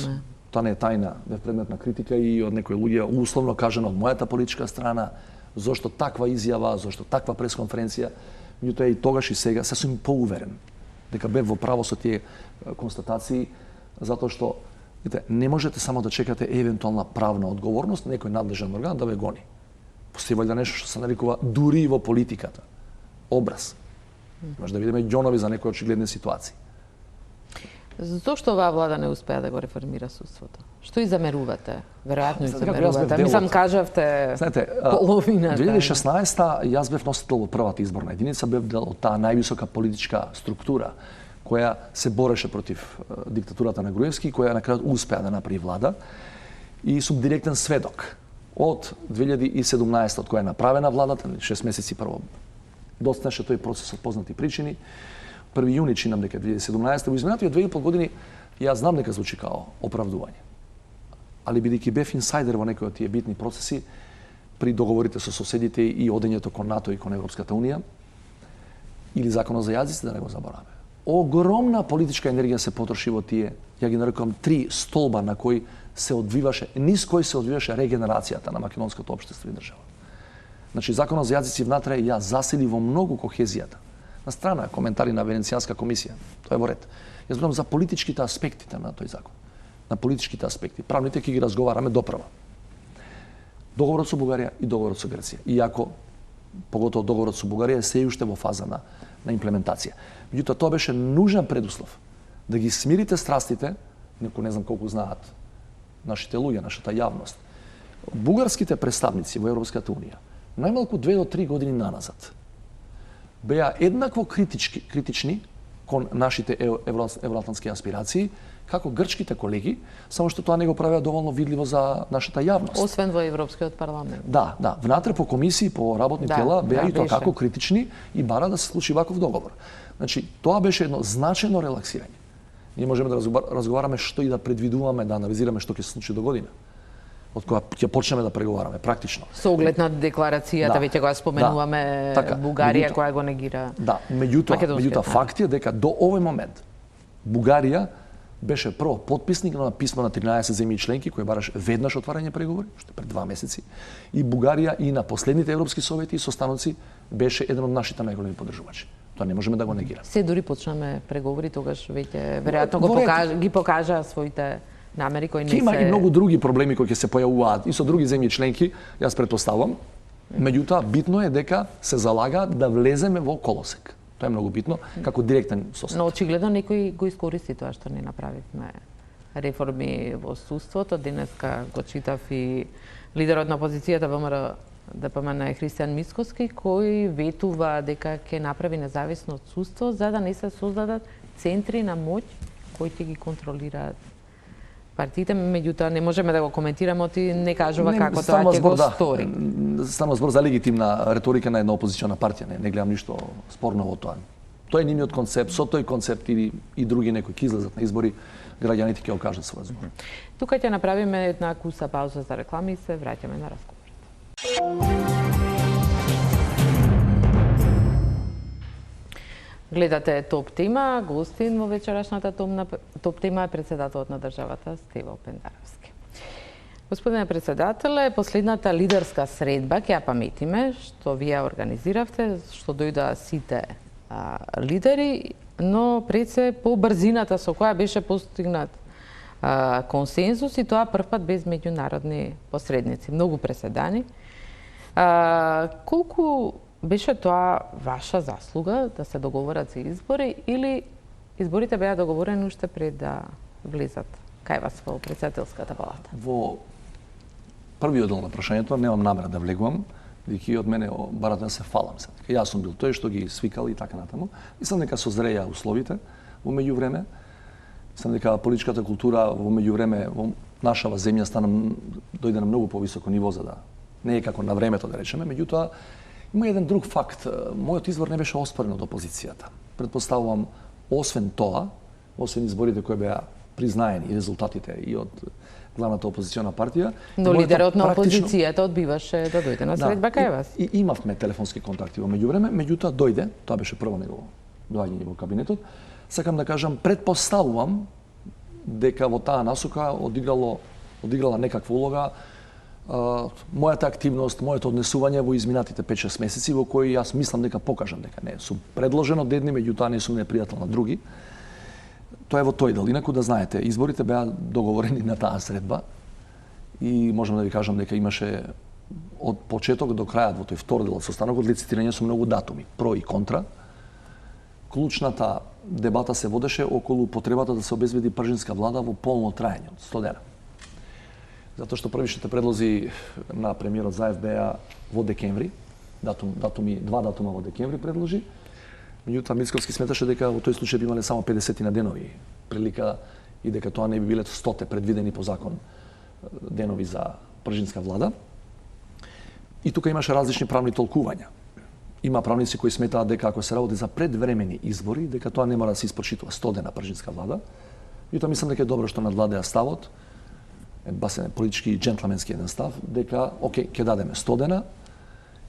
тоа не е тајна, бев предмет на критика и од некои луѓе, условно кажано од мојата политичка страна, зошто таква изјава, зошто таква пресконференција. Меѓутоа и тогаш и сега се сум поуверен дека бев во право со тие констатации, затоа што не можете само да чекате евентуална правна одговорност некој надлежен орган да ве гони. Постои валјда нешто што се нарекува дури и во политиката. Образ. Може да видиме ѓонови за некои очигледни ситуации. Зошто оваа влада не успеа да го реформира судството? Што и замерувате? Веројатно и Знаете, замерувате. Мислам, кажавте половината. 2016-та јас бев носител во првата изборна единица, бев дел од таа највисока политичка структура која се бореше против диктатурата на Груевски, која на крајот успеа да направи влада. И сум директен сведок од 2017 од која е направена владата, 6 месеци прво доцнеше тој процес од познати причини. 1 јуни чинам дека 2017 во изминативе 2,5 години јас знам дека звучи као оправдување. Али бидејќи бев инсайдер во некои од тие битни процеси при договорите со соседите и одењето кон НАТО и кон Европската унија или законот за јазиците, да не го забораваме. Огромна политичка енергија се потроши во тие, ја ги нарекувам 3 столба на кои се одвиваше, низ кои се одвиваше регенерацијата на македонското општество и држава. Значи законот за јазици внатре ја засили во многу кохезијата. На страна коментари на Венецијанска комисија, тоа е во ред. Јас зборам за политичките аспектите на тој закон. На политичките аспекти. Правните ќе ги разговараме доправа. Договорот со Бугарија и договорот со Грција. Иако, поготово договорот со Бугарија е се уште во фаза на имплементација. Меѓутоа, тоа беше нужен предуслов да ги смирите страстите, некој не знам колку знаат нашите луѓе, нашата јавност. Бугарските представници во Европската унија, најмалку 2 до 3 години наназад, беа еднакво критични кон нашите евроатлантски аспирации, како грчките колеги, само што тоа не го правеа доволно видливо за нашата јавност. Освен во Европскиот парламент. Да, внатре по комисии, по работни тела, беа и тоа како критични и бара да се случи ваков договор. Значи, тоа беше едно значајно релаксирање. Ние можеме да разговараме што и да предвидуваме, да анализираме што ќе се случи до година. Од која ќе почнеме да преговараме практично. Со оглед на декларацијата, веќе го споменуваме, Бугарија која го негира. Да, меѓутоа факт е дека до овој момент Бугарија беше прво потписник на писмо на 13 земји членки кој бараше веднаш отварање преговори, уште пред 2 месеци, и Бугарија и на последните европски совети и состаноци беше еден од нашите најголеми поддржувачи. Тоа не можеме да го негираме. Се дури почнаме преговори, тогаш веќе веројатно ги покажа своите намери кои не се... Има и многу други проблеми кои ќе се појавуваат и со други земји членки, јас претпоставувам. Меѓутоа, битно е дека се залага да влеземе во колосек. Тоа е многу битно, како директен сосед. Но очигледно некој го искористи тоа што не направивме реформи во судството. Денеска го читав и лидерот на опозицијата ВМРО ДПМН Христијан Мицкоски, кој ветува дека ќе направи независно од судство за да не се создадат центри на моќ кои ќе ги контролираат партиите. Меѓутоа не можеме да го коментираме, оти не кажува како тоа ќе го стори. Станува збор за легитимна реторика на една опозициона партија, не гледам ништо спорно во тоа. Тој е нивниот концепт, со тој концепт и други некои ќе излезат на избори, граѓаните ќе го кажат својот збор. Тука ќе направиме една куса пауза за реклами и се враќаме на разговор. Гледате Топ тема. Гостин во вечерашната Топ тема е председателот на државата Стево Пендаровски. Господине председателе, последната лидерска средба ќе ја паметиме, што вие организиравте, што дојдоа сите лидери, но пред се по брзината со која беше постигнат консензус и тоа прв пат без меѓународни посредници, многу преседани. Колку беше тоа ваша заслуга да се договорат за избори или изборите беа договорени уште пред да влезат кај вас во председателската палата? Во првиот дел на прашањето немам намера да влегувам, бидејќи од мене барате да се фалам се. Јас сум бил тој што ги свикал и така натаму. Мислам дека созреја условите во меѓувреме. Мислам дека политичката култура во меѓувреме во нашава земја дојде на многу повисоко ниво, за да не е како на времето да речеме, меѓутоа има еден друг факт. Мојот избор не беше оспорен од опозицијата. Предпоставувам, освен тоа, освен изборите кои беа признаени и резултатите и од главната опозициона партија. Но лидерот на опозицијата одбиваше да дојде на средба кај вас. И имавме телефонски контакти во меѓувреме, меѓутоа дојде, тоа беше прво негово доаѓање во кабинетот. Сакам да кажам, предпоставувам дека во таа насока одиграла некаква улога мојата активност, моето однесување во изминатите 5-6 месеци во кои јас мислам дека покажам дека не сум предложен од едни, меѓутоа не сум непријател на други. Тоа е во тој дел. Инаку да знаете, изборите беа договорени на таа средба и можам да ви кажам дека имаше од почеток до крајот во тој втор дел од состанокот лицитирање со многу датуми, про и контра. Клучната дебата се водеше околу потребата да се обезбеди пржинска влада во полно траење од 100 дена. Затоа што првишните предлози на премиерот Заев беа во декември, два датума во декември предложи. Меѓутоа Мицковски сметаше дека во тој случај би имале само 50 на денови прилика и дека тоа не би биле 100 предвидени по закон денови за пржинска влада. И тука имаше различни правни толкувања. Има правници кои сметаат дека ако се работи за предвремени избори, дека тоа не мора да се испочитува 100 дена пржинска влада. И тоа мислам дека е добро што надвладеа ставот, басен политички джентлменски еден став, дека окей, ќе дадеме 100 дена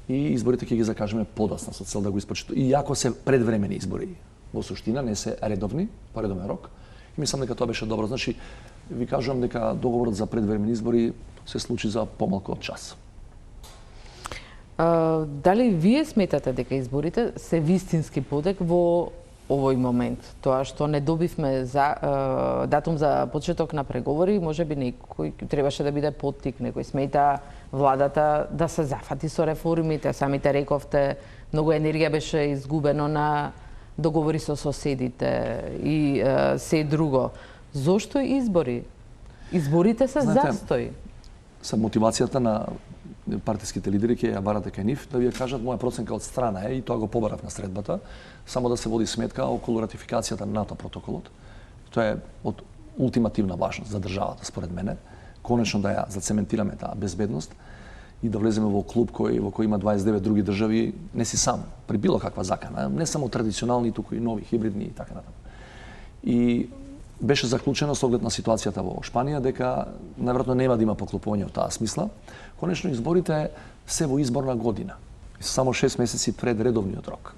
и изборите ќе ги закажеме подоцна со цел да го испочитуваме. И ако се предвремени избори, во суштина не се редовни, по редовен рок, и мислам дека тоа беше добро. Значи, ви кажувам дека договорот за предвремени избори се случи за помалку од час. Дали вие сметате дека изборите се вистински подек во овој момент? Тоа што не добивме датум за почеток на преговори, можеби некој требаше да биде поттик, некој смета владата да се зафати со реформите, самите рековте, многу енергија беше изгубено на договори со соседите и се друго. Зошто избори? Изборите се застои. Са мотивацијата на партиските лидери ќе ја барате кај нив да ви ја кажат моја проценка од страна е и тоа го побарав на средбата, само да се води сметка околу ратификацијата на НАТО протоколот. Тоа е од ултимативна важност за државата според мене, конечно да ја зацементираме таа безбедност и да влеземе во клуб во кој има 29 други држави, не си сам, при било каква закана, не само традиционални, туку и нови, хибридни и така натаму. И беше заклучено со оглед на ситуацијата во Шпанија дека најверојатно нема да има поклопување од таа смисла. Конечно изборите се во изборна година, само 6 месеци пред редовниот рок.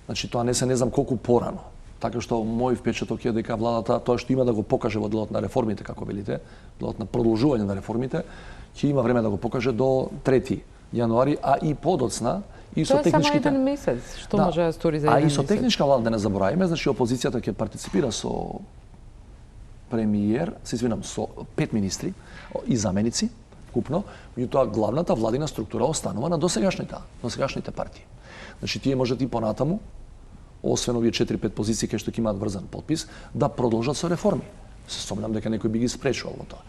Значи тоа не знам колку порано. Така што мој впечаток е дека владата тоа што има да го покаже во делот на реформите, како велите, делот на продолжување на реформите, ќе има време да го покаже до 3 јануари, а и подоцна И со Тоа е само техничките... еден месец. Што може да стори за еден А и месец? со техничка влада, да не забораваме, значи опозицијата ќе партиципира со премиер, се извинам, со 5 министри и заменици, купно, меѓутоа главната владина структура останува на досегашните партии. Значи тие можат и понатаму, освен овие 4-5 позиции кај што ќе имаат врзан подпис, да продолжат со реформи. Се сомнам дека некој би ги спречувал во тоа.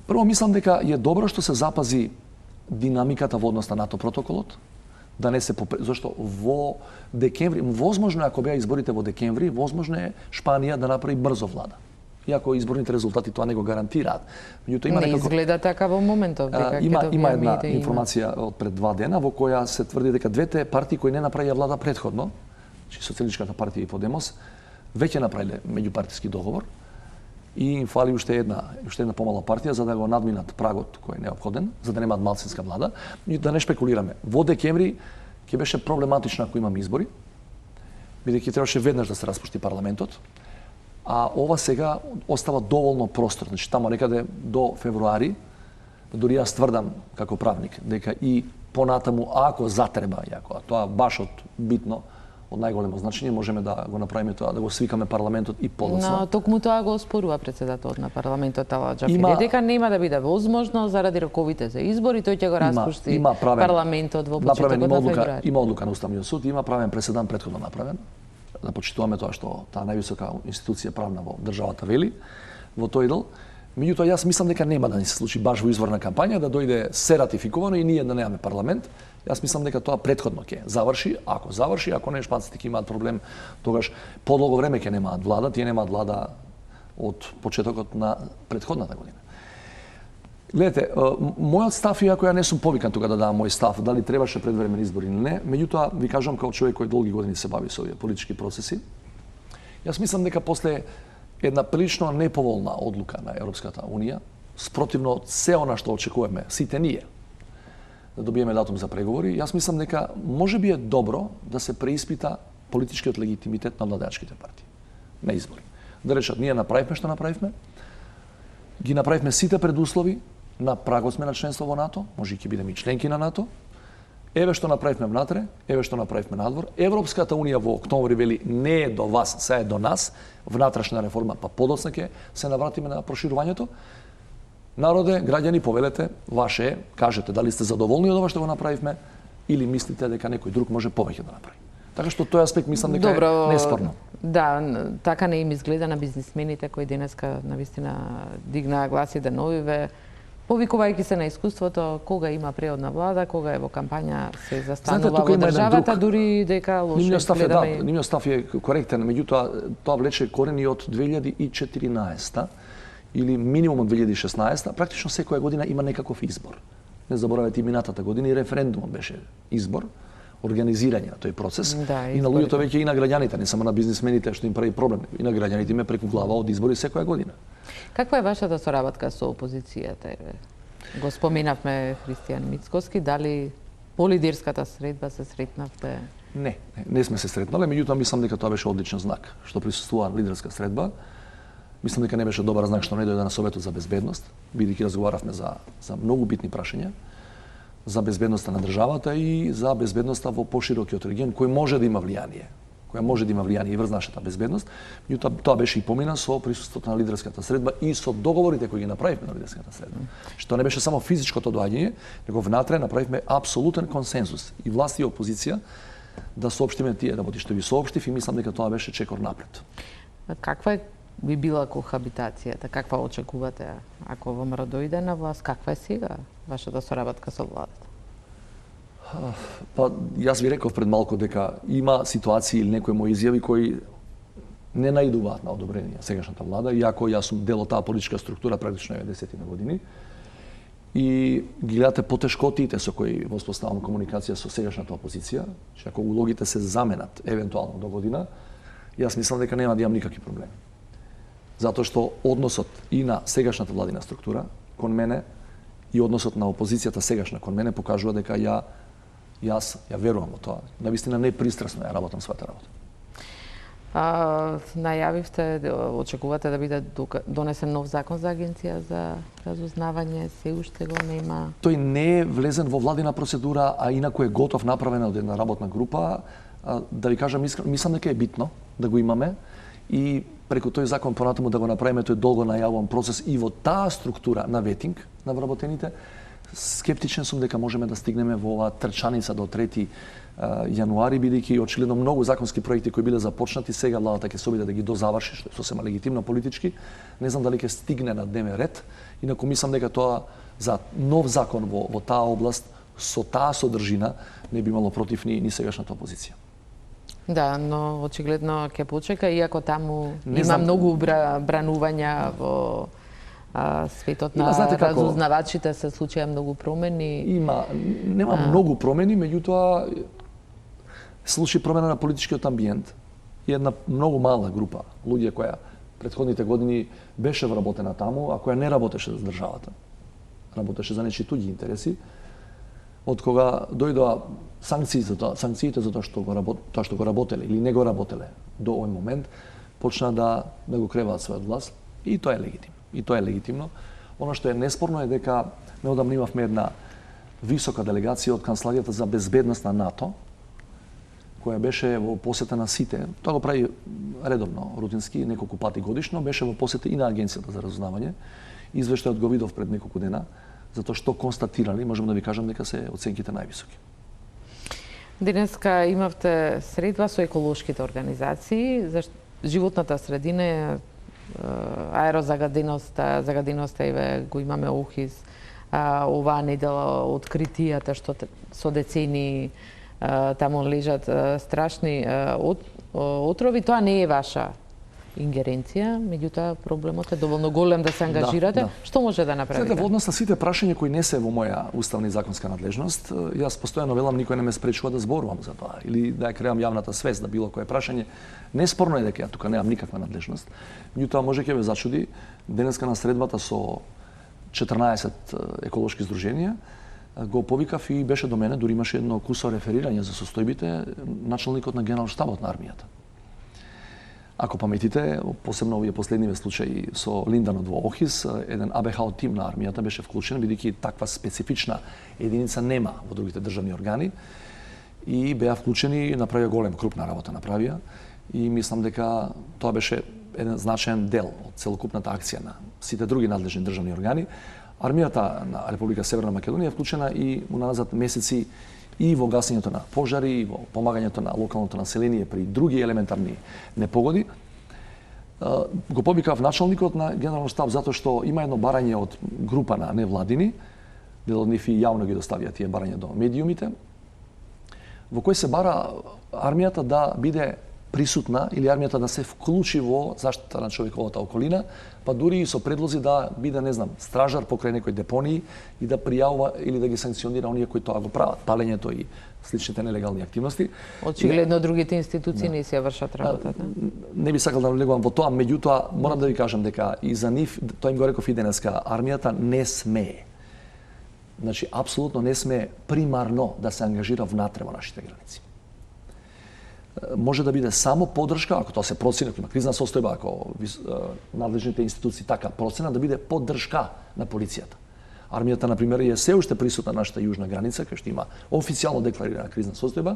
Прво мислам дека е добро што се запази динамиката во однос на НАТО протоколот, да не се зашто во декември, возможно е ако беа изборите во декември, возможно е Шпанија да направи брзо влада. Иако изборните резултати тоа не го гарантираат. Меѓутоа има не некако... изгледа така во моментов, дека има една информација од пред 2 дена во која се тврди дека двете партии кои не направија влада претходно, значи Социјалистичката партија и Подемос, веќе направиле меѓупартиски договор и им фали уште една помала партија за да го надминат прагот кој е неопходен, за да немаат малцинска влада. И да не шпекулираме. Во декември ќе беше проблематично ако имаме избори, бидејќи требаше веднаш да се распушти парламентот, а ова сега остава доволно простор. Значи тамо некаде до февруари, дури јас тврдам како правник дека и понатаму ако затреба, ако тоа баш од битно, од најголемо значење, можеме да го направиме тоа, да го свикаме парламентот и подоцна. Но токму тоа го оспорува председателот на парламентот Ала Џафери, дека нема да биде возможно заради роковите за избори, тој ќе го распушти парламентот во почетокот на февруари. Има одлука на Уставниот суд, има правен преседан претходно направен. Да почитуваме тоа што таа највисока институција правна во државата вели во тој дел. Меѓутоа јас мислам дека нема да ни се случи баш во изборна кампања да дојде се ратификувано и ние да немаме парламент. Јас мислам дека тоа претходно ќе заврши, ако не шпанците ќе имаат проблем, тогаш подолго време ќе немаат влада, тие немаат влада од почетокот на претходната година. Гледате, мојот став, иако ја не сум повикан тука да дадам мој став, дали требаше предвремени избори или не, меѓутоа ви кажам како човек кој долги години се бави со овие политички процеси, јас мислам дека после една прилично неповолна одлука на Европската Унија, спротивно од се она што очекуваме, сите ние, да добиеме датум за преговори, јас мислам дека можеби е добро да се преиспита политичкиот легитимитет на владеачките партии на избори. Да речат, ние направивме што направивме, ги направивме сите предуслови, на прагот сме на членство во НАТО, може ќе бидеме и членки на НАТО, еве што направивме внатре, еве што направивме надвор. Европската Унија во октомври вели не е до вас, се е до нас, внатрешна реформа, па подоцна ќе се навратиме на проширувањето. Народе, граѓани, повелете, ваше е, кажете дали сте задоволни од ова што го направивме или мислите дека некој друг може повеќе да направи. Така што тој аспект мислам дека е неспорно. Да, така не им изгледа на бизнисмените кои денеска навистина дигнаа гласи деновиве, повикувајќи се на искуството кога има преодна влада, кога е во кампања се застанува во државата, дури дека лошо изгледаме. Нивниот став е коректен, меѓутоа тоа влече корени од 2014 или минимум од 2016, практично секоја година има некаков избор. Не заборавајте и минатата година и референдумот беше избор, организирање на тој процес и на луѓето веќе и на граѓаните, не само на бизнисмените што им прави проблем, и на граѓаните им е преку глава од избори секоја година. Каква е вашата соработка со опозицијата? Го споменавме Христијан Мицкоски, дали по лидерската средба се сретнавте? Не сме се сретнале, меѓутоа мислам дека тоа беше одличен знак што присуствува на лидерска средба. Мислам дека не беше добар знак што не дојде на Советот за безбедност, бидејќи разговаравме за многу битни прашања, за безбедноста на државата и за безбедноста во поширокиот регион кој може да има влијание, и врз нашата безбедност. Меѓутоа тоа беше и помина со присуството на лидерската средба и со договорите кои ги направивме на лидерската средба. Што не беше само физичкото доаѓање, него внатре направивме апсолутен консензус и власт и опозиција да соопштиме тие работи што ви соопштив и мислам дека тоа беше чекор напред. Каква би била кохабитацијата? Каква очекувате ако ВМРО дојде на власт? Каква е сега вашата соработка со владата? Па, јас ви реков пред малку дека има ситуации или некои мои изјави кои не наидуваат на одобрение сегашната влада, иако јас сум дел од таа политичка структура практично 90 години и ги гледате потешкотиите со кои воспоставам комуникација со сегашната опозиција, че ако улогите се заменат евентуално до година, јас мислам дека нема да имам никакви проблеми. Затоа што односот и на сегашната владина структура кон мене и односот на опозицијата сегашна кон мене покажува дека јас верувам во тоа. Навистина непристрасно ја работам својата работа. Најавивте, очекувате да биде донесен нов закон за агенција за разузнавање, се уште го нема. Тој не е влезен во владина процедура, а инаку е готов, направен од една работна група. Да ви кажам, мислам дека е битно да го имаме и преку тој закон понатаму да го направиме тој долго најавуван процес и во таа структура на ветинг на вработените. Скептичен сум дека можеме да стигнеме во оваа трчаница до 3 јануари, бидејќи очигледно многу законски проекти кои биле започнати, сега владата ќе се обиде да ги дозаврши, што е сосема легитимно политички. Не знам дали ќе стигне на дневен ред, инаку мислам дека тоа за нов закон во таа област со таа содржина не би имало против ни сегашната опозиција. Да, но очигледно ќе почека, иако таму има многу бранувања во светот на разузнавачите, се случија многу промени. Нема многу промени, меѓутоа случи промена на политичкиот амбиент и една многу мала група луѓе која претходните години беше вработена таму, а која не работеше за државата. Работеше за нечии туѓи интереси. Од кога дојдоа санкциите за тоа што го работеле или не го работеле до овој момент, почна да го креваат својот глас и тоа е легитимно. Оно што е неспорно е дека неодамно имавме една висока делегација од Канцеларијата за безбедност на НАТО, која беше во посета на сите, тоа го прави редовно, рутински, неколку пати годишно, беше во посета и на Агенцијата за разузнавање. Извештајот го видов пред неколку дена, затоа што констатирали, можам да ви кажам дека се оценките највисоки. Денеска имавте средба со еколошките организации за животната средина, аерозагаденоста го имаме ОХИС, оваа недела откритијата што со децени таму лежат страшни отрови, тоа не е ваша ингеренција, меѓутоа проблемот е доволно голем да се ангажирате. Што може да направите? Во однос на сите прашања кои не се во моја уставна и законска надлежност, јас постојано велам никој не ме спречува да зборувам за тоа или да ја креам јавната свест да било кое прашање. Неспорно е дека ја тука немам никаква надлежност. Меѓутоа може ќе ве зачуди, денеска на средбата со 14 еколошки здруженија го повикав и беше до мене, дури имаше едно кусо реферирање за состојбите началникот на генерал-штабот на армијата. Ако паметите, посебно овие последниве случаи со Линданот во Охис, еден АБХ тим на армијата беше вклучен, бидејќи таква специфична единица нема во другите државни органи, и беа вклучени и направија крупна работа направија, и мислам дека тоа беше еден значаен дел од целокупната акција на сите други надлежни државни органи. Армијата на Република Северна Македонија е вклучена и уназад месеци и во гасењето на пожари, и во помагањето на локалното население при други елементарни непогоди. Го повикав началникот на генерален штаб затоа што има едно барање од група на невладини, дел од нив и јавно ги доставија тие барања до медиумите, во кој се бара армијата да биде присутна или армијата да се вклучи во заштита на човековата околина, па дури и со предлози да биде, не знам, стражар покрај некој депонии и да пријавува или да ги санкционира оние кои тоа го прават, палењето и сличните нелегални активности. Очигледно другите институции не си ја вршат работата. Не би сакал да влегувам во тоа, меѓутоа морам да ви кажам дека и за нив, тоа им го реков и денеска, армијата не смее. Значи, апсолутно не смее примарно да се ангажира внатре во нашите граници. Може да биде само поддршка, ако тоа се процени, ако има кризна состојба, ако надлежните институции така проценат, да биде поддршка на полицијата. Армијата, например, е се уште присутна на нашата јужна граница, кај што има официјално декларирана кризна состојба,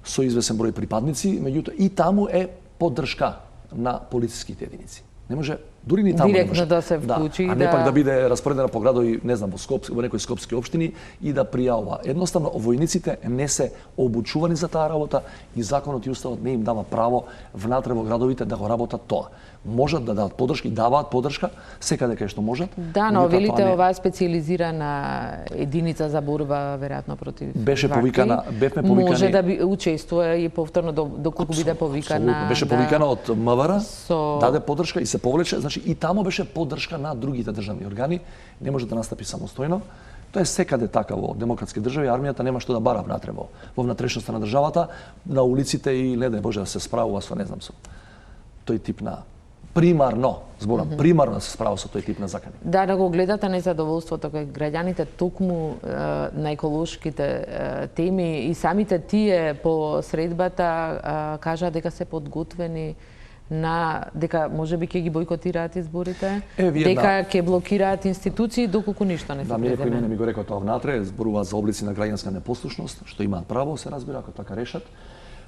со извесен број припадници, меѓутоа и таму е поддршка на полициските единици. Не може дури ни таму директно да се вклучи, а не пак да биде распоредена по градови, не знам, во некои скопски општини и да пријавува. Едноставно, војниците не се обучувани за таа работа и законот и уставот не им дава право внатре во градовите да го работат тоа. Можат да дадат поддршка и даваат поддршка секаде кај што можат. Да, но велите оваа специализирана единица за борба веројатно против беше повикана, бевме повикани. Може да учествува и повторно доколку биде повикана. Беше повикана од МВР, даде поддршка и се повлече, значи и таму беше поддршка на другите државни органи, не може да настапи самостојно. Тоа е секаде така во демократски држави, армијата нема што да бара внатре во внатрешноста на државата, на улиците и не дај Боже да се справува со, не знам, со тој тип на примарно, зборам, примарно се справа со тој тип на закани. Да го гледате незадоволството кај граѓаните токму на еколошките теми и самите тие по средбата кажаа дека се подготвени дека можеби ќе ги бойкотираат изборите, дека ќе блокираат институции доколку ништо не се предеме. Да, некој мене ми го рекол тоа внатре, зборуваат за облици на граѓанска непослушност, што имаат право, се разбира, ако така решат.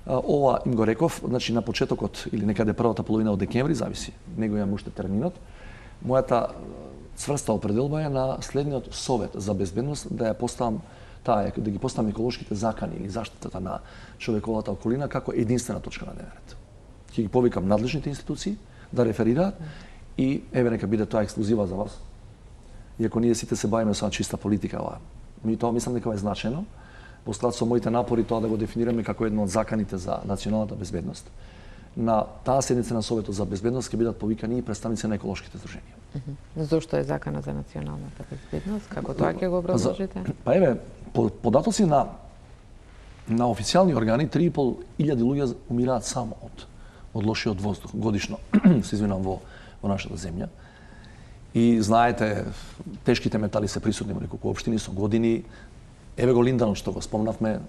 Ова им го реков, значи на почетокот или некаде првата половина од декември, зависи, него имам уште терминот. Мојата цврста определба е на следниот совет за безбедност да ја поставам да ги поставам еколошките закани или заштитата на човековата околина како единствена точка на дневен ред. Ќе ги повикам надлежните институции да реферираат и еве нека биде тоа ексклузива за вас. Иако ние сите се бавиме со чиста политика ова. Тоа мислам дека е значено. Постат со моите напори тоа да го дефинираме како едно од заканите за националната безбедност. На таа седница на Советот за безбедност ќе бидат повикани и представници на еколошките здруженија. Зошто е закана за националната безбедност? Како тоа ќе го образложите? Па еве, податоци на официјални органи 3.500 луѓе умираат само од лошиот воздух годишно, се извинам, во нашата земја. И знаете, тешките метали се присутни во неколку општини со години. Еве го Линданот што го спомнавме,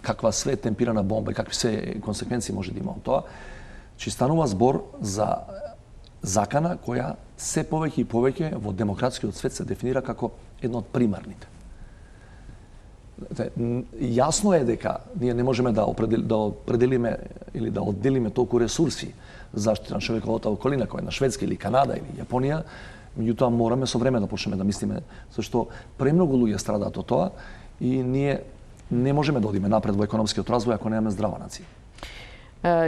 каква све темпирана бомба и какви се консеквенции може да има од тоа. Чи станува збор за закана која се повеќе и повеќе во демократскиот свет се дефинира како едно од примарните. Јасно е дека ние не можеме да определиме или да одделиме толку ресурси за заштита на човековата околина која е на Шведска или Канада или Јапонија, меѓутоа мораме со време да почнеме да мислиме, зашто премногу луѓе страдаат од тоа и ние не можеме да одиме напред во економскиот развој ако немаме здрава нација.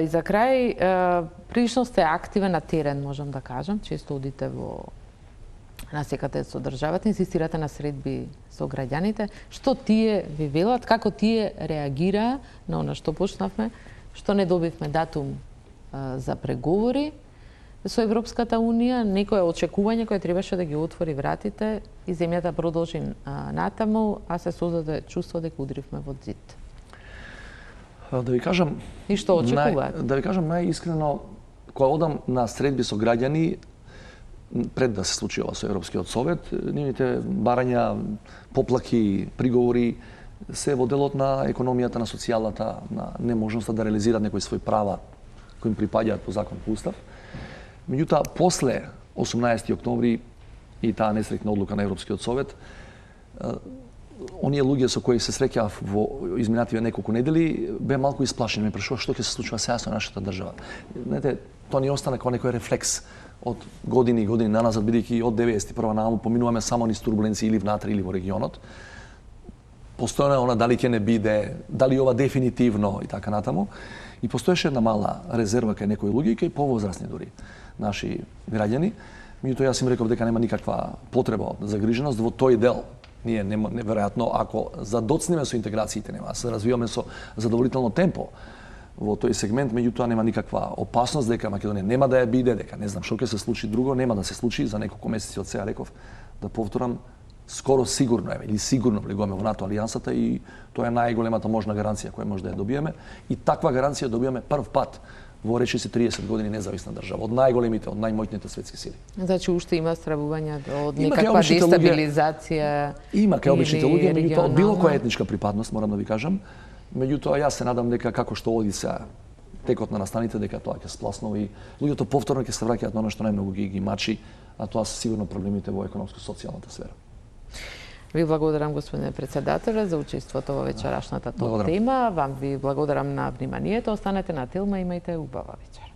И за крај, прилично сте активен на терен, можам да кажам, често одите во насекате со државата, инсистирате на средби со граѓаните. Што тие ви велат, како тие реагира на она што почнавме, што не добивме датум за преговори со Европската Унија, некое очекување кое требаше да ги отвори вратите и земјата продолжи натаму, а се создаде чувство дека удривме во зид. Да ви кажам... И што очекуваат? Да ви кажам најискрено, кога одам на средби со граѓани, пред да се случи ова со Европскиот совет, нивните барања, поплаки, приговори се во делот на економијата, на социјалната, на неможноста да реализираат некои своји права кои им припаѓаат по закон, по устав. Меѓутоа, после 18 октомври и таа несреќна одлука на Европскиот совет, оние луѓе со кои се среќав во изминативе неколку недели бе малку исплашени, ме прашува што ќе се случува сега со нашата држава. Знаете, тоа ни остана како некој рефлекс од години и години наназад, бидејќи од 91 нааму поминуваме само низ турбуленции или внатре или во регионот. Постојано е она дали ќе не биде, дали ова дефинитивно и така натаму. И постоеше една мала резерва кај некои луѓе и кај повозрасни дури наши граѓани. Меѓутоа јас им реков дека нема никаква потреба за загриженост во тој дел. Ние неверојатно ако задоцнеме со интеграциите, нема се развиваме со задоволително темпо во тој сегмент, меѓутоа нема никаква опасност дека Македонија нема да ја биде, дека не знам што ќе се случи друго, нема да се случи за неколку месеци од сега, реков, да повторам, скоро сигурно или сигурно влегуваме во НАТО алијансата и тоа е најголемата можна гаранција која може да ја добиеме и таква гаранција добиваме прв пат во речиси 30 години независна држава, од најголемите, од најмоćните светски сили. Значи уште има стравувања од некаква дестабилизација. Има кај обичните луѓе, меѓутоа од било која етничка припадност, морам да ви кажам. Меѓутоа јас се надам дека како што оди сега текот на настаните, дека тоа ќе спласнува и луѓето повторно ќе се враќаат на она што најмногу ги мачи, а тоа се сигурно проблемите во економско-социјалната сфера. Ви благодарам, господине председателе, за учеството во вечерашната тема. Вам ви благодарам на вниманието. Останете на Телма, имајте убава вечер.